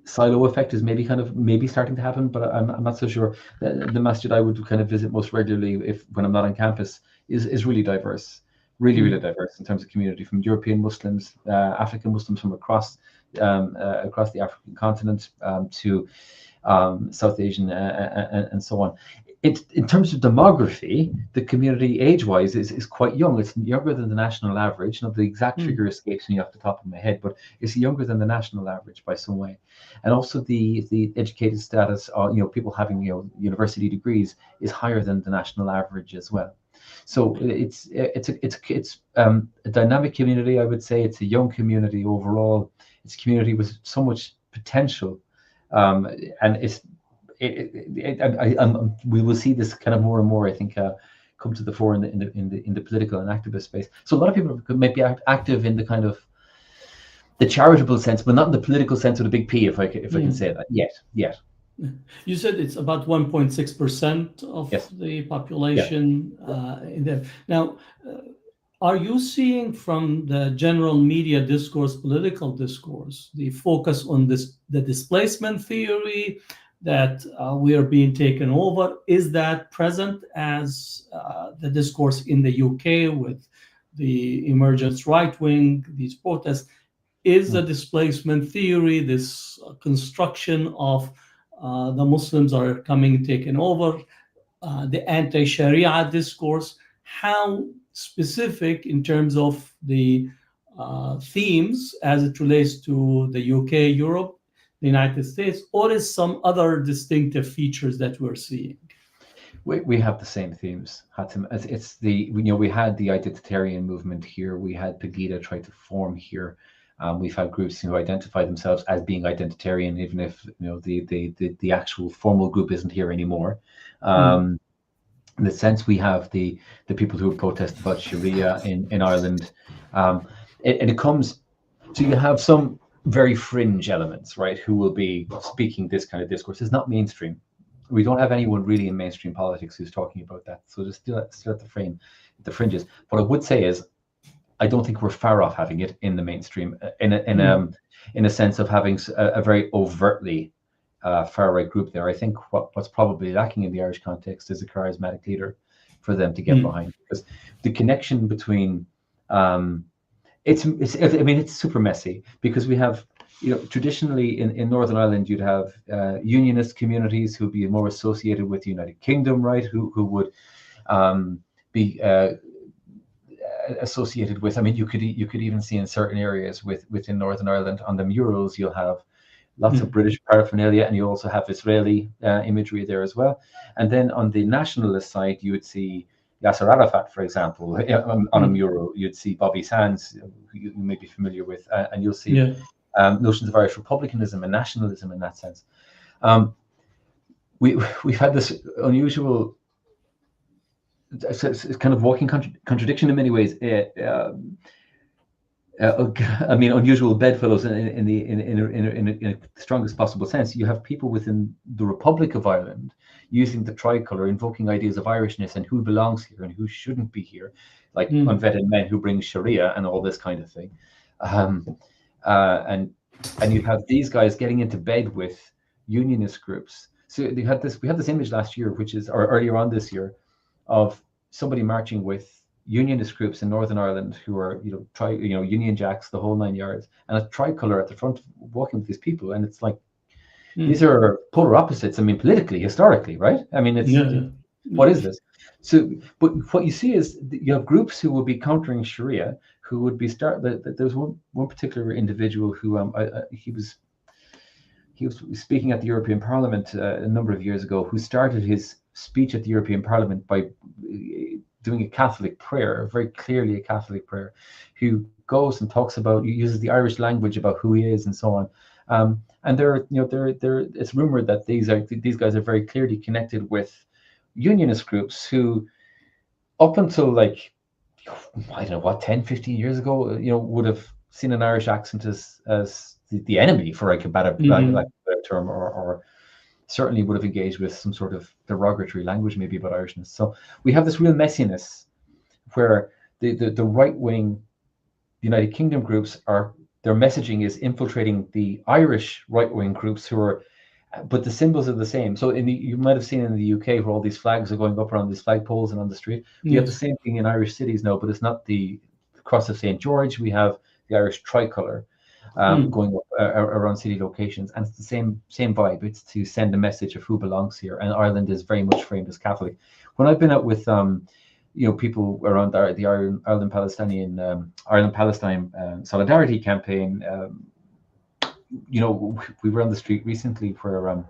silo effect is maybe starting to happen, but I'm not so sure. The masjid I would kind of visit most regularly when I'm not on campus is really diverse. Really diverse in terms of community, from European Muslims, African Muslims from across the African continent, to South Asian and so on. In terms of demography, the community age-wise is quite young. It's younger than the national average. Now, the exact figure escapes me off the top of my head, but it's younger than the national average by some way. And also the educated status, people having university degrees, is higher than the national average as well. So it's a dynamic community. I would say it's a young community overall. It's a community with so much potential, and we will see this kind of more and more, I think, come to the fore in the political and activist space. So a lot of people might be active in the kind of the charitable sense, but not in the political sense with a big P, if I can say that yet. You said it's about 1.6% of the population in there. Now, are you seeing from the general media discourse, political discourse, the focus on the displacement theory, that we are being taken over? Is that present as the discourse in the UK with the emergence right wing, these protests? Is the displacement theory, this construction of the Muslims are taken over, the anti-Sharia discourse, how specific in terms of the themes as it relates to the UK, Europe, the United States, or is some other distinctive features that we're seeing? We have the same themes, Hatem. It's we had the identitarian movement here. We had Pegida try to form here. We've had groups who identify themselves as being identitarian, even if the actual formal group isn't here anymore. In the sense, we have the people who protest about Sharia in Ireland, and it comes. So you have some very fringe elements, right, who will be speaking this kind of discourse. It's not mainstream. We don't have anyone really in mainstream politics who's talking about that. So just still at the fringes. What I would say is, I don't think we're far off having it in the mainstream, in a sense of having a very overtly far right group there. I think what's probably lacking in the Irish context is a charismatic leader for them to get behind, because the connection between I mean, it's super messy because we have, traditionally in Northern Ireland, you'd have unionist communities who'd be more associated with the United Kingdom, right? Who would be associated with. I mean, you could even see in certain areas within Northern Ireland on the murals, you'll have lots of British paraphernalia, and you also have Israeli imagery there as well. And then on the nationalist side, you would see Yasser Arafat, for example, on a mural. You'd see Bobby Sands, who you may be familiar with, and you'll see notions of Irish republicanism and nationalism in that sense. We've had this unusual, it's kind of walking contradiction in many ways. I mean, unusual bedfellows in the strongest possible sense. You have people within the Republic of Ireland using the tricolour, invoking ideas of Irishness and who belongs here and who shouldn't be here, like unvetted men who bring Sharia and all this kind of thing. And you have these guys getting into bed with unionist groups. So we had this image last year, or earlier on this year, of somebody marching with unionist groups in Northern Ireland who are, Union Jacks, the whole 9 yards, and a tricolour at the front, walking with these people, and it's like these are polar opposites. I mean, politically, historically, right? I mean, what is this? So, but what you see is you have groups who will be countering Sharia, who would be There's one particular individual who he was speaking at the European Parliament a number of years ago, who started his speech at the European Parliament by doing a Catholic prayer, very clearly a Catholic prayer, who goes and talks about, uses the Irish language about who he is and so on. And it's rumored that these guys are very clearly connected with unionist groups who, up until like, I don't know what, 10, 15 years ago, would have seen an Irish accent as the enemy, for like a better term, or certainly would have engaged with some sort of derogatory language maybe about Irishness. So we have this real messiness where the right-wing United Kingdom groups their messaging is infiltrating the Irish right-wing groups but the symbols are the same. So you might have seen in the UK where all these flags are going up around these flagpoles and on the street. We have the same thing in Irish cities now, but it's not the Cross of St. George. We have the Irish tricolour going up around city locations, and it's the same vibe. It's to send a message of who belongs here, and Ireland is very much framed as Catholic. When I've been out with people around the Ireland Palestine solidarity campaign, we were on the street recently where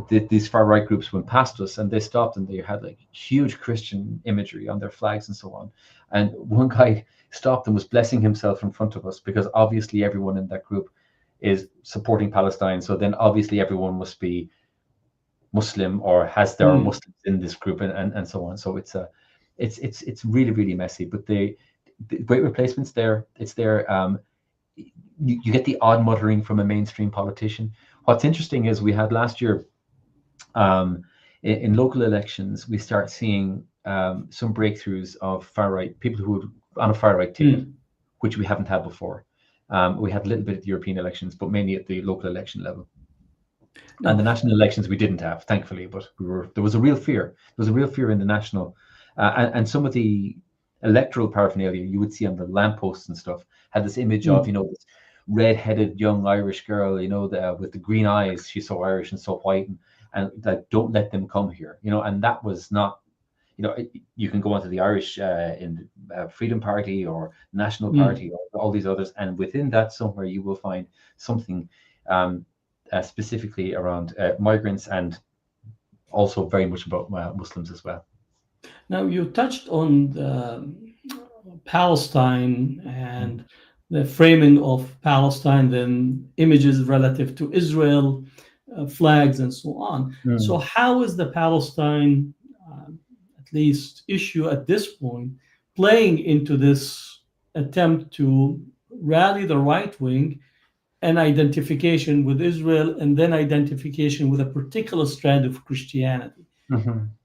these far right groups went past us, and they stopped and they had like huge Christian imagery on their flags and so on. And one guy stopped and was blessing himself in front of us, because obviously everyone in that group is supporting Palestine. So then obviously everyone must be Muslim or there are Muslims in this group and so on. So it's really, really messy. But the great replacement's there. It's there. You get the odd muttering from a mainstream politician. What's interesting is we had last year in local elections, we start seeing some breakthroughs of far right people who would on a far right ticket, which we haven't had before. We had a little bit at the European elections, but mainly at the local election level. And the national elections we didn't have, thankfully, but there was a real fear. There was a real fear in the national, and some of the electoral paraphernalia you would see on the lampposts and stuff had this image of, this red-headed young Irish girl, with the green eyes. She's so Irish and so white, and like, don't let them come here, and that was not. You can go onto the Irish Freedom Party or National Party or all these others, and within that somewhere you will find something specifically around migrants, and also very much about Muslims as well. Now, you touched on Palestine and the framing of Palestine, then images relative to Israel, flags, and so on. So how is the Palestine at least issue at this point playing into this attempt to rally the right wing and identification with Israel, and then identification with a particular strand of Christianity?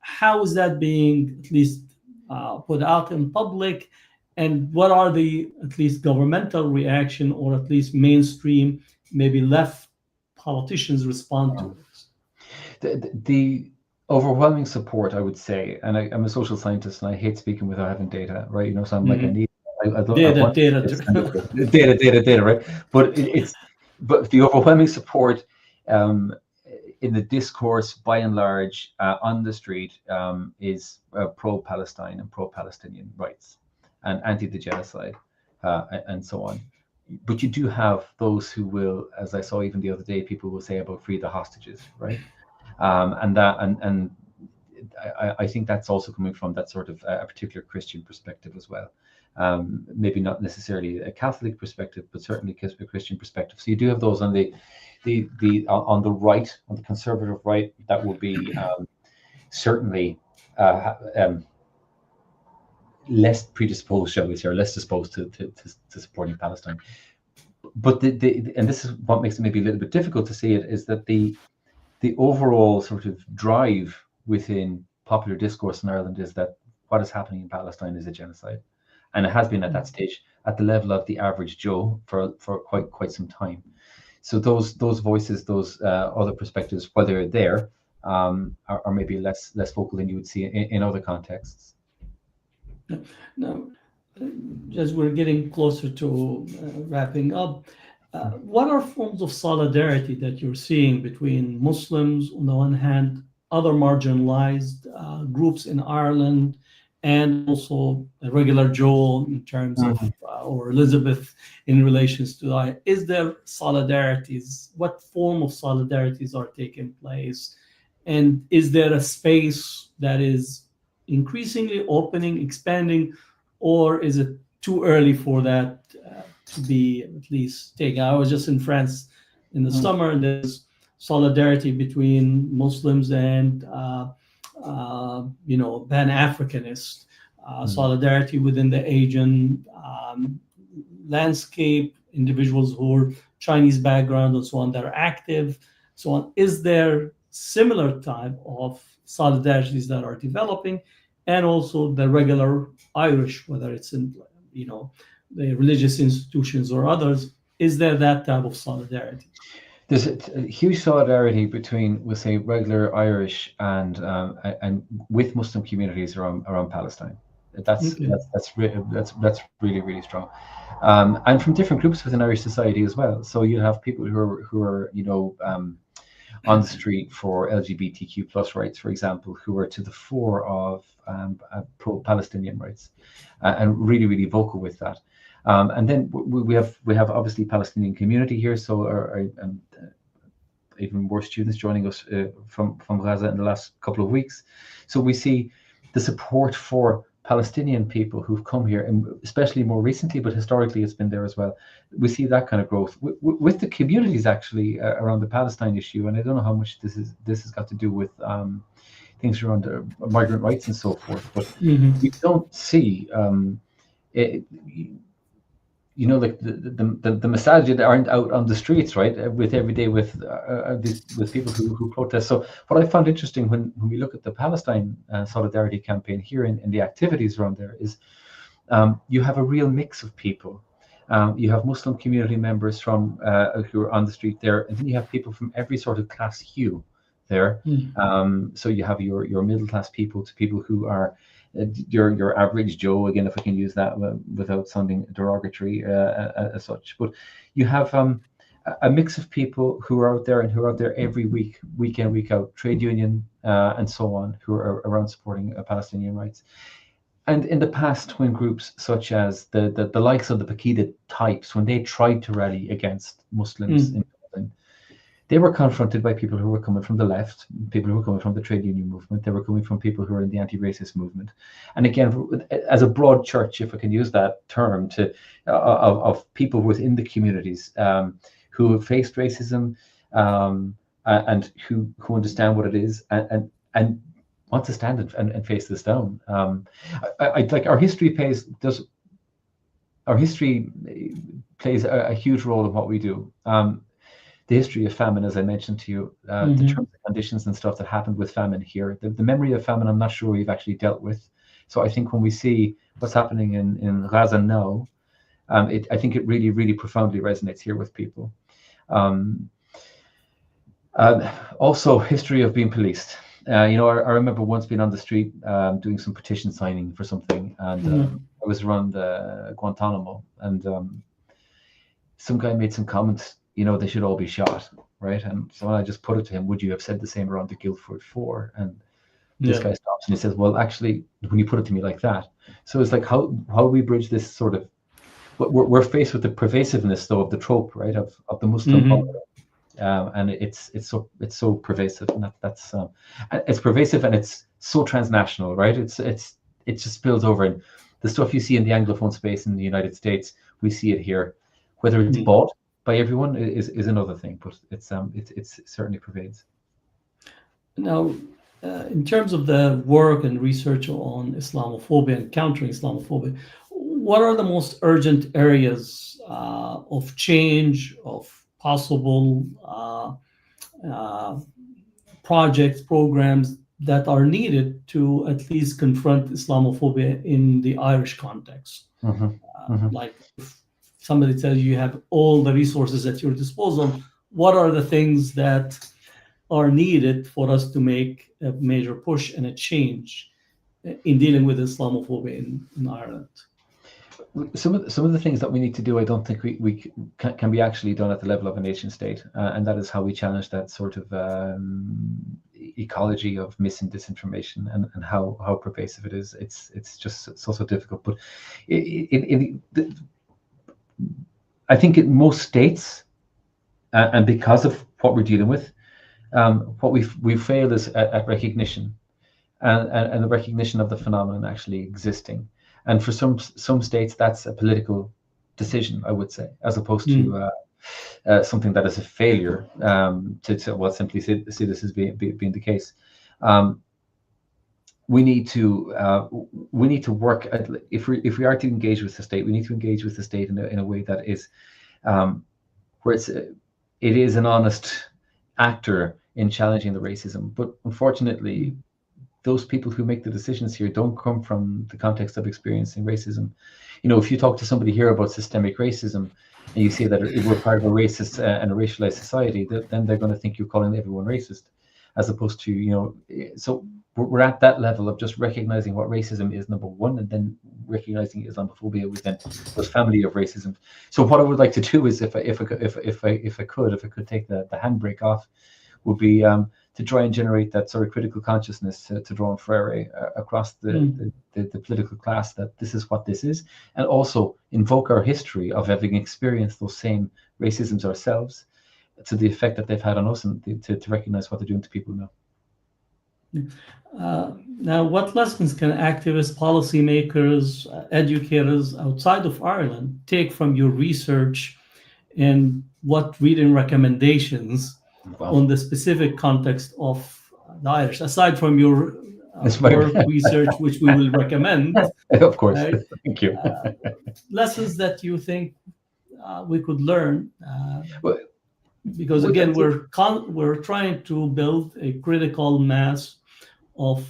How is that being at least put out in public, and what are the at least governmental reaction, or at least mainstream, maybe left politicians respond to it? The overwhelming support, I would say, and I'm a social scientist and I hate speaking without having data, right? So I'm like, Data, want data, right? But but the overwhelming support in the discourse, by and large, on the street, is pro-Palestine and pro-Palestinian rights and anti the genocide, and so on. But you do have those who will, as I saw even the other day, people will say about free the hostages, right? And I think that's also coming from that sort of a particular Christian perspective as well. Maybe not necessarily a Catholic perspective, but certainly a Christian perspective. So you do have those on the on the right, on the conservative right, that will be certainly less predisposed, shall we say, or less disposed to supporting Palestine. But and this is what makes it maybe a little bit difficult to see it, is that the overall sort of drive within popular discourse in Ireland is that what is happening in Palestine is a genocide, and it has been at that stage at the level of the average Joe for quite some time. So those voices, those other perspectives, while they're there, are maybe less vocal than you would see in other contexts. Now, as we're getting closer to wrapping up, what are forms of solidarity that you're seeing between Muslims on the one hand, other marginalized groups in Ireland, and also a regular Joe in terms of, or Elizabeth in relations to that? Is there solidarities? What form of solidarities are taking place? And is there a space that is increasingly opening, expanding, or is it too early for that to be at least taken? I was just in France in the summer, and there's solidarity between Muslims and Pan-Africanist solidarity within the Asian landscape, individuals who are Chinese background and so on that are active, so on. Is there similar type of solidarities that are developing, and also the regular Irish, whether it's in the religious institutions or others? Is there that type of solidarity? There's a huge solidarity between, we'll say, regular Irish and with Muslim communities around Palestine. That's really strong, and from different groups within Irish society as well. So you have people who are on the street for LGBTQ plus rights, for example, who are to the fore of pro-Palestinian rights, and really vocal with that. And then we have obviously Palestinian community here, so even more students joining us from Gaza in the last couple of weeks. So we see the support for Palestinian people who've come here, and especially more recently, but historically it's been there as well. We see that kind of growth with the communities actually around the Palestine issue, and I don't know how much this has got to do with things around migrant rights and so forth, but we don't see like the Masajid aren't out on the streets, right, with every day with people who protest. So what I found interesting when we look at the Palestine solidarity campaign here and the activities around there is you have a real mix of people. You have Muslim community members from who are on the street there, and then you have people from every sort of class hue there. So you have your middle class people to people who are your average Joe, again, if we can use that without sounding derogatory as such. But you have a mix of people who are out there and who are out there every week in, week out, trade union and so on, who are around supporting Palestinian rights. And in the past, when groups such as the likes of the Pekida types, when they tried to rally against Muslims in Dublin, they were confronted by people who were coming from the left, people who were coming from the trade union movement. They were coming from people who were in the anti-racist movement. And again, as a broad church, if I can use that term, of people within the communities who have faced racism and who understand what it is and want to stand and face this down. I like our history plays a huge role in what we do. The history of famine, as I mentioned to you, the terms and conditions and stuff that happened with famine here, the memory of famine, I'm not sure we've actually dealt with. So I think when we see what's happening in Gaza now, I think it really profoundly resonates here with people. Also, history of being policed. I remember once being on the street doing some petition signing for something, and was around Guantanamo, and some guy made some comments. They should all be shot, right? And so I just put it to him: would you have said the same around the Guildford Four? And this Yeah. guy stops and he says, well, actually, when you put it to me like that, so it's like how we bridge this sort of. We're faced with the pervasiveness, though, of the trope, right, of the Muslim holiday. And it's so pervasive, and that's it's pervasive, and it's so transnational, right? It just spills over, and the stuff you see in the Anglophone space in the United States, we see it here. Whether it's bought by everyone is another thing, but it's certainly pervades. Now, in terms of the work and research on Islamophobia and countering Islamophobia, what are the most urgent areas of change, of possible projects, programs that are needed to at least confront Islamophobia in the Irish context? Like if somebody tells you have all the resources at your disposal, what are the things that are needed for us to make a major push and a change in dealing with Islamophobia in Ireland? Some of the things that we need to do, I don't think we can be actually done at the level of a nation state, and that is how we challenge that sort of ecology of mis and disinformation, and how pervasive it is. It's just so difficult. But I think in most states, and because of what we're dealing with, what we failed is at recognition, and the recognition of the phenomenon actually existing. And for some states, that's a political decision, I would say, as opposed to something that is a failure, to simply see this as being the case. We need to work at, if we are to engage with the state, we need to engage with the state in a way that is where it is an honest actor in challenging the racism. But unfortunately, those people who make the decisions here don't come from the context of experiencing racism. If you talk to somebody here about systemic racism, and you say that we're part of a racist and a racialized society, then they're going to think you're calling everyone racist, as opposed to, so we're at that level of just recognizing what racism is, number one, and then recognizing Islamophobia within this family of racism. So what I would like to do is, if I could take the handbrake off, would be to try and generate that sort of critical consciousness to draw on Freire across the political class, that this is what this is, and also invoke our history of having experienced those same racisms ourselves, to the effect that they've had on us, and to recognize what they're doing to people now. Now, what lessons can activists, policymakers, educators outside of Ireland take from your research, and what reading recommendations on the specific context of the Irish, aside from your work research, which we will recommend? Of course, right? Thank you. Lessons that you think we could learn, because again, we're trying to build a critical mass of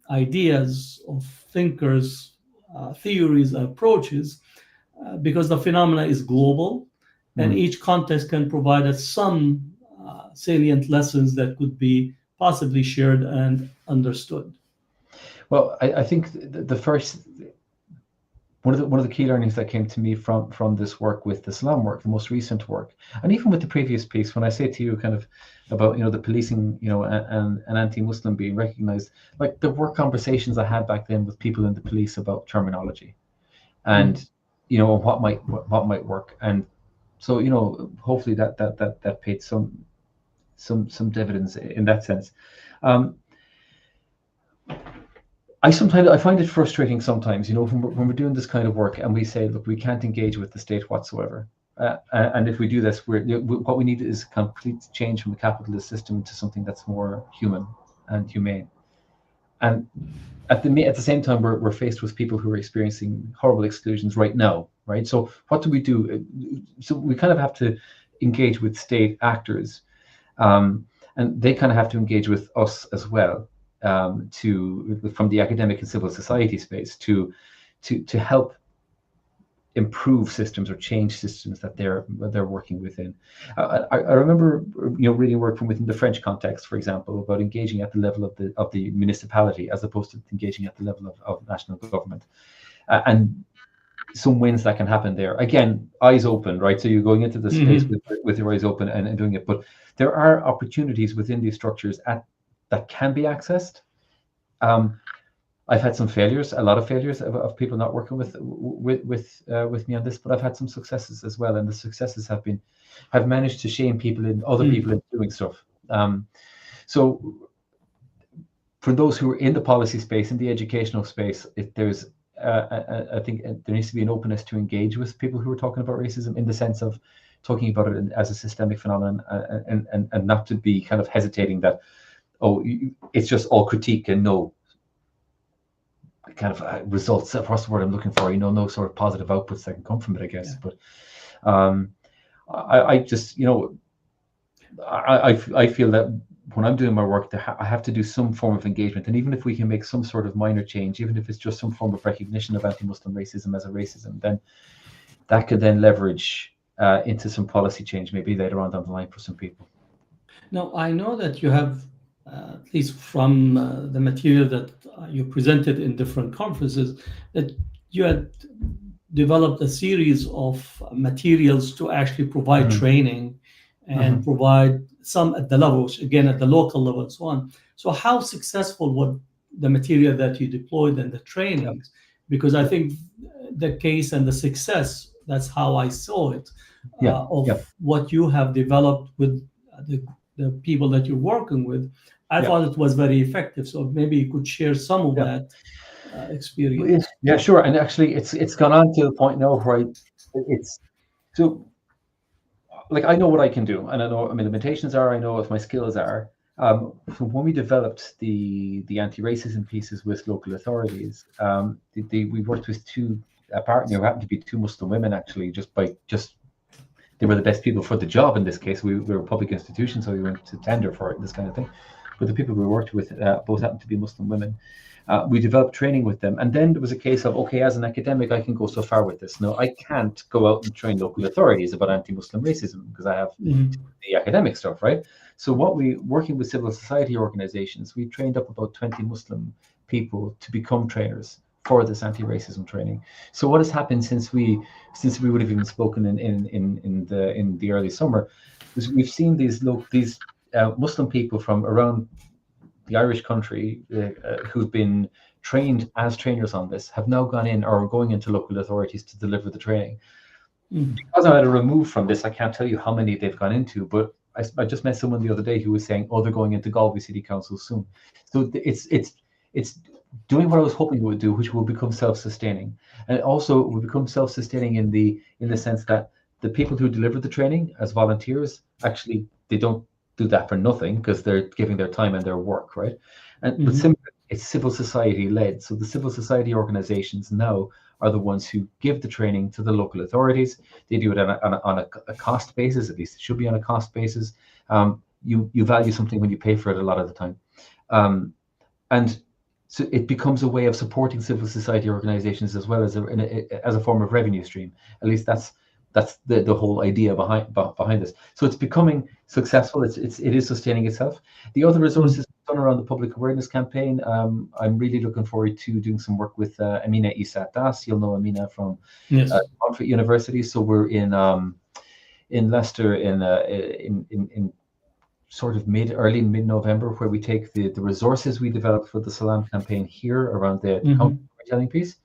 ideas, of thinkers, theories, approaches, because the phenomena is global, and each context can provide us some salient lessons that could be possibly shared and understood. Well, I think the first one of the key learnings that came to me from this work with the Islam work, the most recent work, and even with the previous piece, when I say to you kind of about the policing, and anti-Muslim being recognized, like there were conversations I had back then with people in the police about terminology, and what might work, and so hopefully that paid some dividends in that sense. I find it frustrating sometimes, when we're doing this kind of work and we say, look, we can't engage with the state whatsoever, and if we do this, what we need is a complete change from the capitalist system to something that's more human and humane. And at the same time, we're faced with people who are experiencing horrible exclusions right now, right? So what do we do? So we kind of have to engage with state actors, and they kind of have to engage with us as well, from the academic and civil society space to help improve systems or change systems that they're working within. I remember reading work from within the French context, for example, about engaging at the level of the municipality as opposed to engaging at the level of national government. and some wins that can happen there. Again, eyes open, right? So you're going into the space with your eyes open and doing it. But there are opportunities within these structures that can be accessed. I've had some failures, a lot of failures of people not working with me on this, but I've had some successes as well, and the successes have managed to shame people in other people into doing stuff. So for those who are in the policy space, in the educational space, there's I think there needs to be an openness to engage with people who are talking about racism in the sense of talking about it as a systemic phenomenon, and not to be kind of hesitating that, it's just all critique and no kind of results. What's the word I'm looking for? No sort of positive outputs that can come from it, I guess. Yeah. But I just, I feel that when I'm doing my work, I have to do some form of engagement, and even if we can make some sort of minor change, even if it's just some form of recognition of anti-Muslim racism as a racism, then that could then leverage into some policy change maybe later on down the line for some people. Now, I know that you have, at least from the material that you presented in different conferences, that you had developed a series of materials to actually provide training and provide some at the levels, again, at the local level and so on. So how successful was the material that you deployed and the trainings? Because I think the case and the success, that's how I saw it, of what you have developed with the people that you're working with. I thought it was very effective. So maybe you could share some of that experience. Yeah, sure. And actually, it's gone on to the point now where it's so. Like, I know what I can do, and I know what my limitations are. I know what my skills are. So when we developed the anti-racism pieces with local authorities, we worked with two partners who happened to be two Muslim women, actually, they were the best people for the job in this case. We were a public institution, so we went to tender for it, this kind of thing. But the people we worked with both happened to be Muslim women. We developed training with them. And then there was a case of, okay, as an academic, I can go so far with this. No, I can't go out and train local authorities about anti-Muslim racism because I have the academic stuff, right? So working with civil society organizations, we trained up about 20 Muslim people to become trainers for this anti-racism training. So what has happened since we would have even spoken in the early summer is we've seen these Muslim people from around the Irish country who've been trained as trainers on this have now gone in or are going into local authorities to deliver the training. Because I'm at a remove from this, I can't tell you how many they've gone into, but I just met someone the other day who was saying, they're going into Galway City Council soon. So it's doing what I was hoping it would do, which will become self-sustaining. And also will become self-sustaining in the sense that the people who deliver the training as volunteers, actually, they don't do that for nothing because they're giving their time and their work, right? And but similarly, it's civil society led. So the civil society organizations now are the ones who give the training to the local authorities. They do it on a cost basis, at least it should be on a cost basis. You value something when you pay for it a lot of the time. And so it becomes a way of supporting civil society organizations as well as a form of revenue stream. At least that's the whole idea behind this. So it's becoming successful. It is sustaining itself. The other resources done around the public awareness campaign. I'm really looking forward to doing some work with Amina Isat Das. You'll know Amina from Montfort University. So we're in Leicester in sort of early mid-November, where we take the resources we developed for the Salam campaign here around the counter-storytelling piece,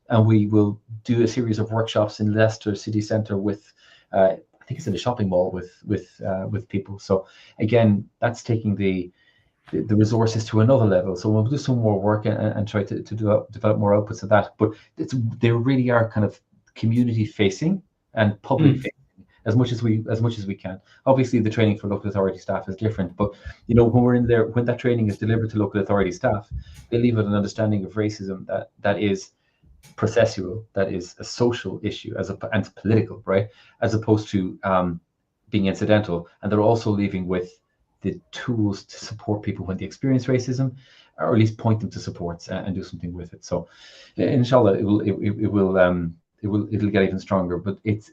and we will do a series of workshops in Leicester city centre with, I think it's in a shopping mall with people. So again, that's taking the resources to another level. So we'll do some more work and try to develop more outputs of that. But they really are kind of community facing and public facing as much as we can. Obviously, the training for local authority staff is different, but when we're in there, when that training is delivered to local authority staff, they leave with an understanding of racism that is processual, that is a social issue and political, right? As opposed to being incidental. And they're also leaving with the tools to support people when they experience racism, or at least point them to supports and do something with it. So, inshallah, it'll get even stronger. But it's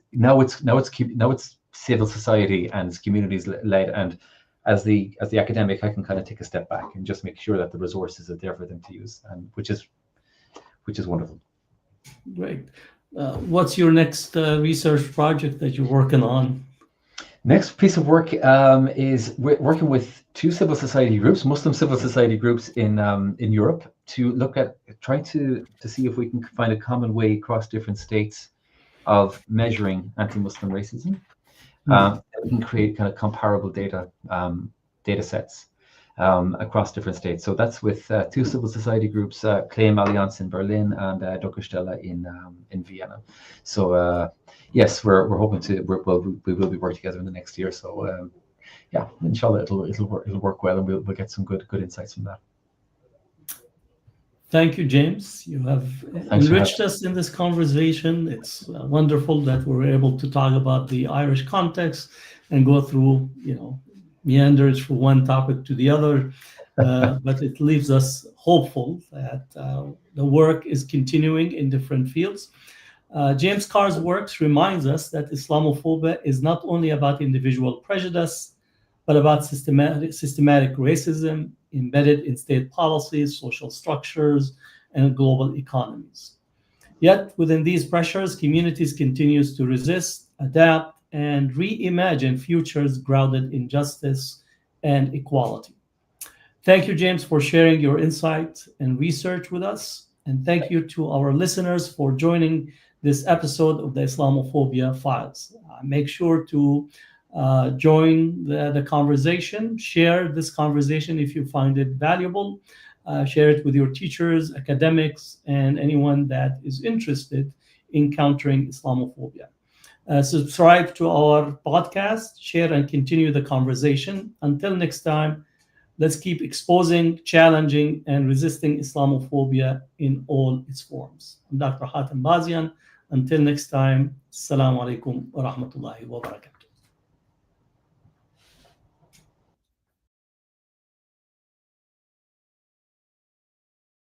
civil society and it's communities led, and as the academic, I can kind of take a step back and just make sure that the resources are there for them to use, and which is wonderful. Great. What's your next research project that you're working on? Next piece of work is working with two civil society groups, Muslim civil society groups in Europe, to look at try to see if we can find a common way across different states of measuring anti-Muslim racism. We can create kind of comparable data sets across different states. So that's with two civil society groups, Claim Alliance in Berlin and Dokustella in Vienna. So yes, we're hoping to we will be working together in the next year. So yeah, inshallah it'll work well, and we'll get some good insights from that. Thank you, James. You have enriched us in this conversation. It's wonderful that we're able to talk about the Irish context and go through, meanders from one topic to the other. But it leaves us hopeful that the work is continuing in different fields. James Carr's works reminds us that Islamophobia is not only about individual prejudice, but about systematic racism embedded in state policies, social structures, and global economies. Yet, within these pressures, communities continues to resist, adapt, and reimagine futures grounded in justice and equality. Thank you, James, for sharing your insight and research with us. And thank you to our listeners for joining this episode of the Islamophobia Files. Make sure to join the conversation, share this conversation if you find it valuable, share it with your teachers, academics, and anyone that is interested in countering Islamophobia. Subscribe to our podcast, share and continue the conversation. Until next time, let's keep exposing, challenging, and resisting Islamophobia in all its forms. I'm Dr. Hatem Bazian. Until next time, Assalamu alaikum wa rahmatullahi wa barakatuh.